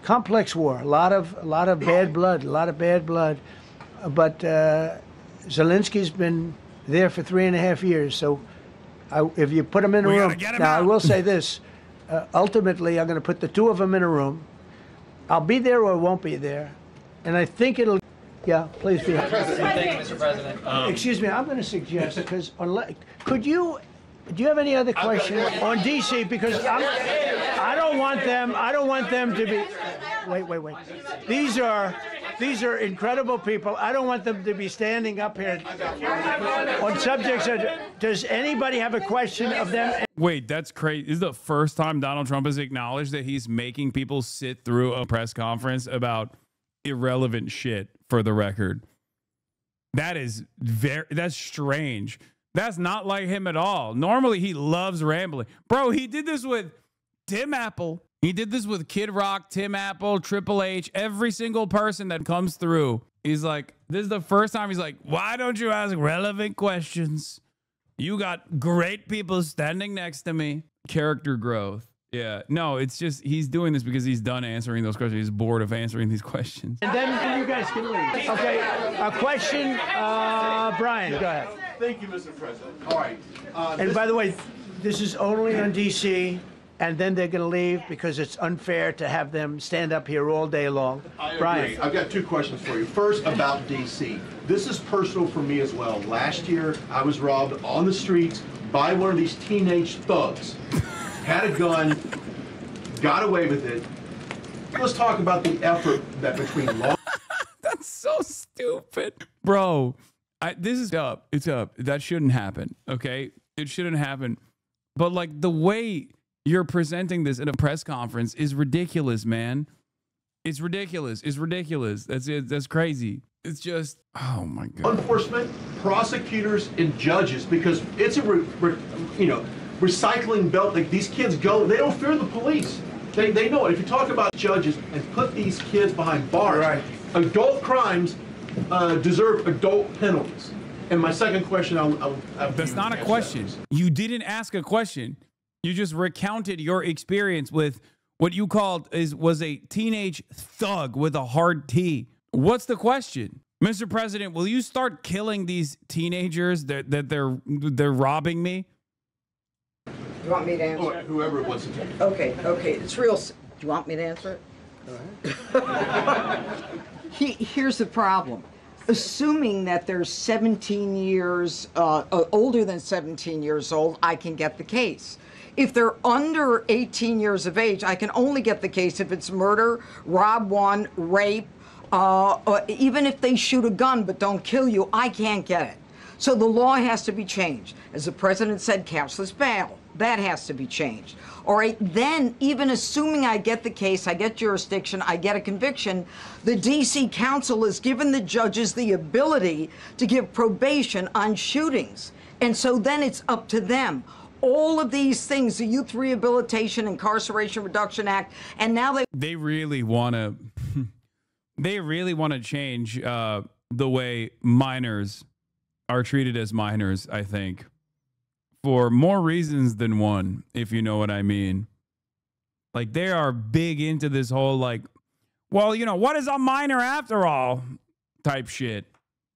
Complex war, a lot of bad blood, But Zelensky's been there for 3.5 years. So if you put him in a room, now I will say this, ultimately I'm going to put the two of them in a room. I'll be there or won't be there. And I think it'll, yeah, please be. Thank you, Mr. President. Excuse me, I'm going to suggest, because do you have any other questions on DC? Because I don't want them to be, wait. These are incredible people. I don't want them to be standing up here on subjects. Does anybody have a question of them? Wait, that's crazy. This is the first time Donald Trump has acknowledged that he's making people sit through a press conference about irrelevant shit, for the record. That's strange. That's not like him at all. Normally he loves rambling. Bro, he did this with Tim Apple. He did this with Kid Rock, Tim Apple, Triple H, every single person that comes through. He's like, this is the first time he's like, why don't you ask relevant questions? You got great people standing next to me. Character growth. Yeah, no, it's just he's doing this because he's done answering those questions. He's bored of answering these questions. And then you guys can leave. Okay, a question, Brian, go ahead. Thank you, Mr. President. All right. And by the way, this is only on DC, and then they're going to leave because it's unfair to have them stand up here all day long. Brian. I've got two questions for you. First, about DC. This is personal for me as well. Last year, I was robbed on the streets by one of these teenage thugs. Had a gun, got away with it. Let's talk about the effort that between law. That's so stupid. Bro, this is up. It's up. That shouldn't happen, okay? It shouldn't happen. But, like, the way you're presenting this in a press conference is ridiculous, man. It's ridiculous. It's ridiculous. That's it. That's crazy. It's just, oh, my God. Enforcement, prosecutors, and judges, because it's a, recycling belt. Like, these kids go, they don't fear the police. They know it. If you talk about judges and put these kids behind bars, right. Adult crimes deserve adult penalties. And my second question, that's not a question. You didn't ask a question. You just recounted your experience with what you called was a teenage thug with a hard T. What's the question? Mr. President, will you start killing these teenagers that they're robbing me? You want me to answer it? Whoever wants to take it. Okay. It's real. Do you want me to answer it? Go ahead. Here's the problem. Assuming that they're 17 years, older than 17 years old, I can get the case. If they're under 18 years of age, I can only get the case if it's murder, rob one, rape, even if they shoot a gun but don't kill you, I can't get it. So the law has to be changed. As the president said, cashless bail. That has to be changed. All right, then even assuming I get the case, I get jurisdiction, I get a conviction, the DC Council has given the judges the ability to give probation on shootings. And so then it's up to them. All of these things, the Youth Rehabilitation Incarceration Reduction Act, and now they really want to change the way minors are treated as minors, I think. For more reasons than one, if you know what I mean. Like, they are big into this whole, like, well, you know, what is a minor after all type shit.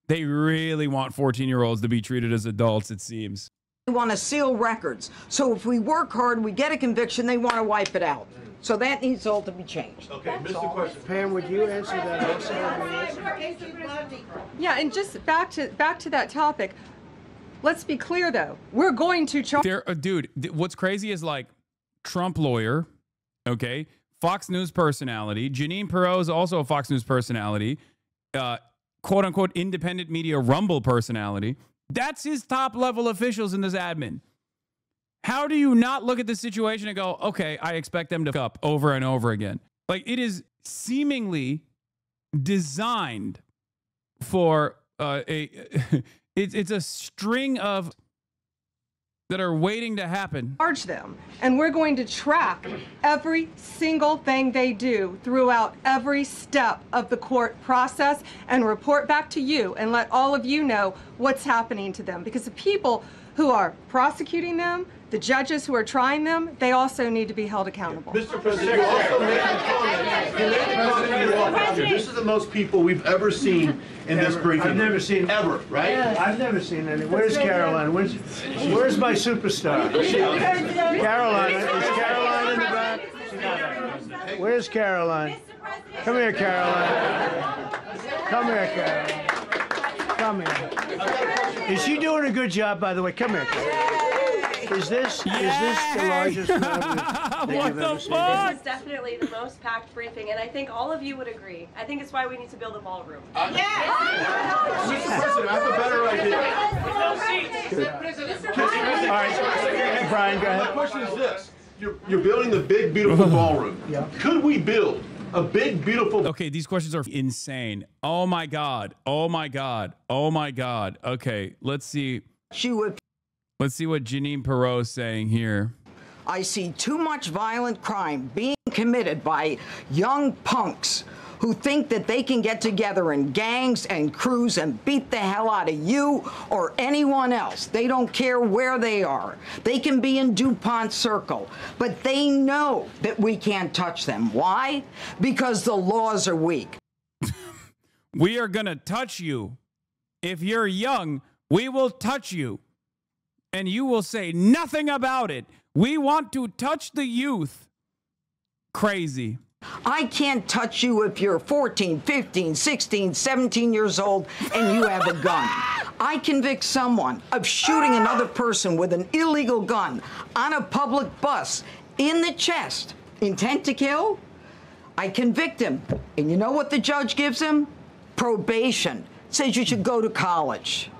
They really want 14-year-olds to be treated as adults, it seems. They want to seal records. So if we work hard, we get a conviction, they want to wipe it out. So that needs all to be changed. Okay, Mr. Question. Pam, would you answer that also? Yeah, and just back to that topic. Let's be clear, though. We're going to charge. Dude, what's crazy is, like, Trump lawyer, okay, Fox News personality. Janine Perot is also a Fox News personality. quote unquote independent media Rumble personality. That's his top level officials in this admin. How do you not look at this situation and go, okay, I expect them to fuck up over and over again? Like, it is seemingly designed for it's a string of that are waiting to happen. Charge them, and we're going to track every single thing they do throughout every step of the court process and report back to you and let all of you know what's happening to them. Because the people who are prosecuting them, the judges who are trying them, they also need to be held accountable. Mr. President, you also made the comment. You made the comment you walked out here. This is the most people we've ever seen in this briefing. I've never seen ever, right? I've never seen any. Where's Caroline? Where's my superstar? Caroline. Is Caroline in the back? Where's Caroline? Come here, Caroline. Come here, Caroline. Come here. Is she doing a good job, by the way? Come here, Caroline. Is this the largest What the fuck? This is definitely the most packed briefing, and I think all of you would agree. I think it's why we need to build a ballroom. Mr. President, I have a better idea. All right, Brian, go ahead. My question is this. You're building the big, beautiful ballroom. Yeah. Could we build a big, beautiful... Okay, these questions are insane. Oh, my God. Oh, my God. Oh, my God. Okay, let's see. Let's see what Janine Perot's saying here. I see too much violent crime being committed by young punks who think that they can get together in gangs and crews and beat the hell out of you or anyone else. They don't care where they are. They can be in DuPont Circle, but they know that we can't touch them. Why? Because the laws are weak. We are going to touch you. If you're young, we will touch you. And you will say nothing about it. We want to touch the youth. Crazy. I can't touch you if you're 14, 15, 16, 17 years old and you have a gun. I convict someone of shooting another person with an illegal gun on a public bus in the chest. Intent to kill? I convict him. And you know what the judge gives him? Probation. Says you should go to college.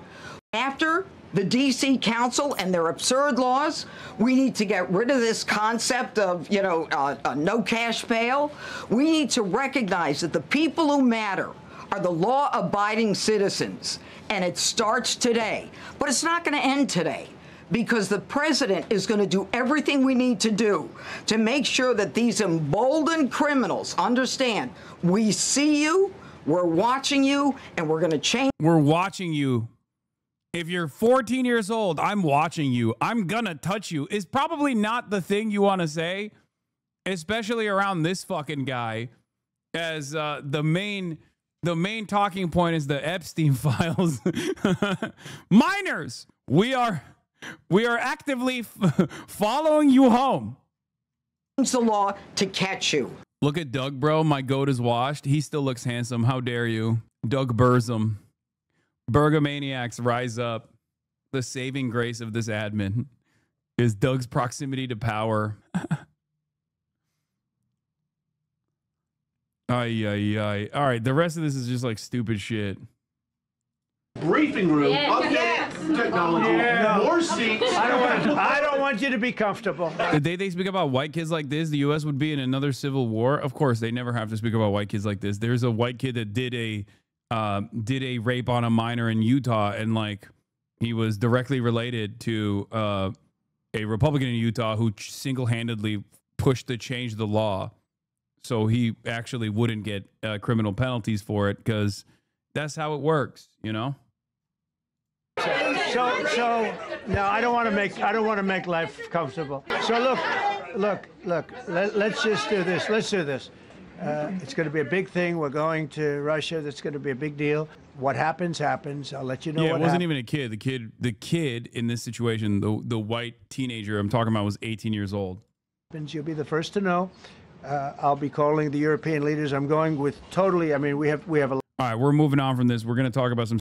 After the D.C. Council and their absurd laws, we need to get rid of this concept of, no cash bail. We need to recognize that the people who matter are the law-abiding citizens, and it starts today. But it's not going to end today, because the president is going to do everything we need to do to make sure that these emboldened criminals understand we see you, we're watching you, and we're going to change. We're watching you. If you're 14 years old, I'm watching you. I'm gonna touch you. Is probably not the thing you want to say, especially around this fucking guy, as the main talking point is the Epstein files. Minors, we are actively following you home. The law to catch you. Look at Doug, bro. My goat is washed. He still looks handsome. How dare you, Doug Burzum? Bergamaniacs rise up. The saving grace of this admin is Doug's proximity to power. Ay, ay, ay. All right, the rest of this is just like stupid shit. Briefing room, updated technology, more seats. I don't want you to be comfortable. The day they speak about white kids like this, the U.S. would be in another civil war. Of course, they never have to speak about white kids like this. There's a white kid that did a rape on a minor in Utah, and like he was directly related to a Republican in Utah who single-handedly pushed to change the law so he actually wouldn't get criminal penalties for it, because that's how it works, you know. So no, I don't want to make life comfortable. So look. Let's just do this. Let's do this. It's going to be a big thing. We're going to Russia. That's going to be a big deal. What happens, happens. I'll let you know. Yeah, what it wasn't even a kid. The kid in this situation, the white teenager I'm talking about, was 18 years old. You'll be the first to know. I'll be calling the European leaders. I'm going with totally. I mean, we have a. All right, we're moving on from this. We're going to talk about some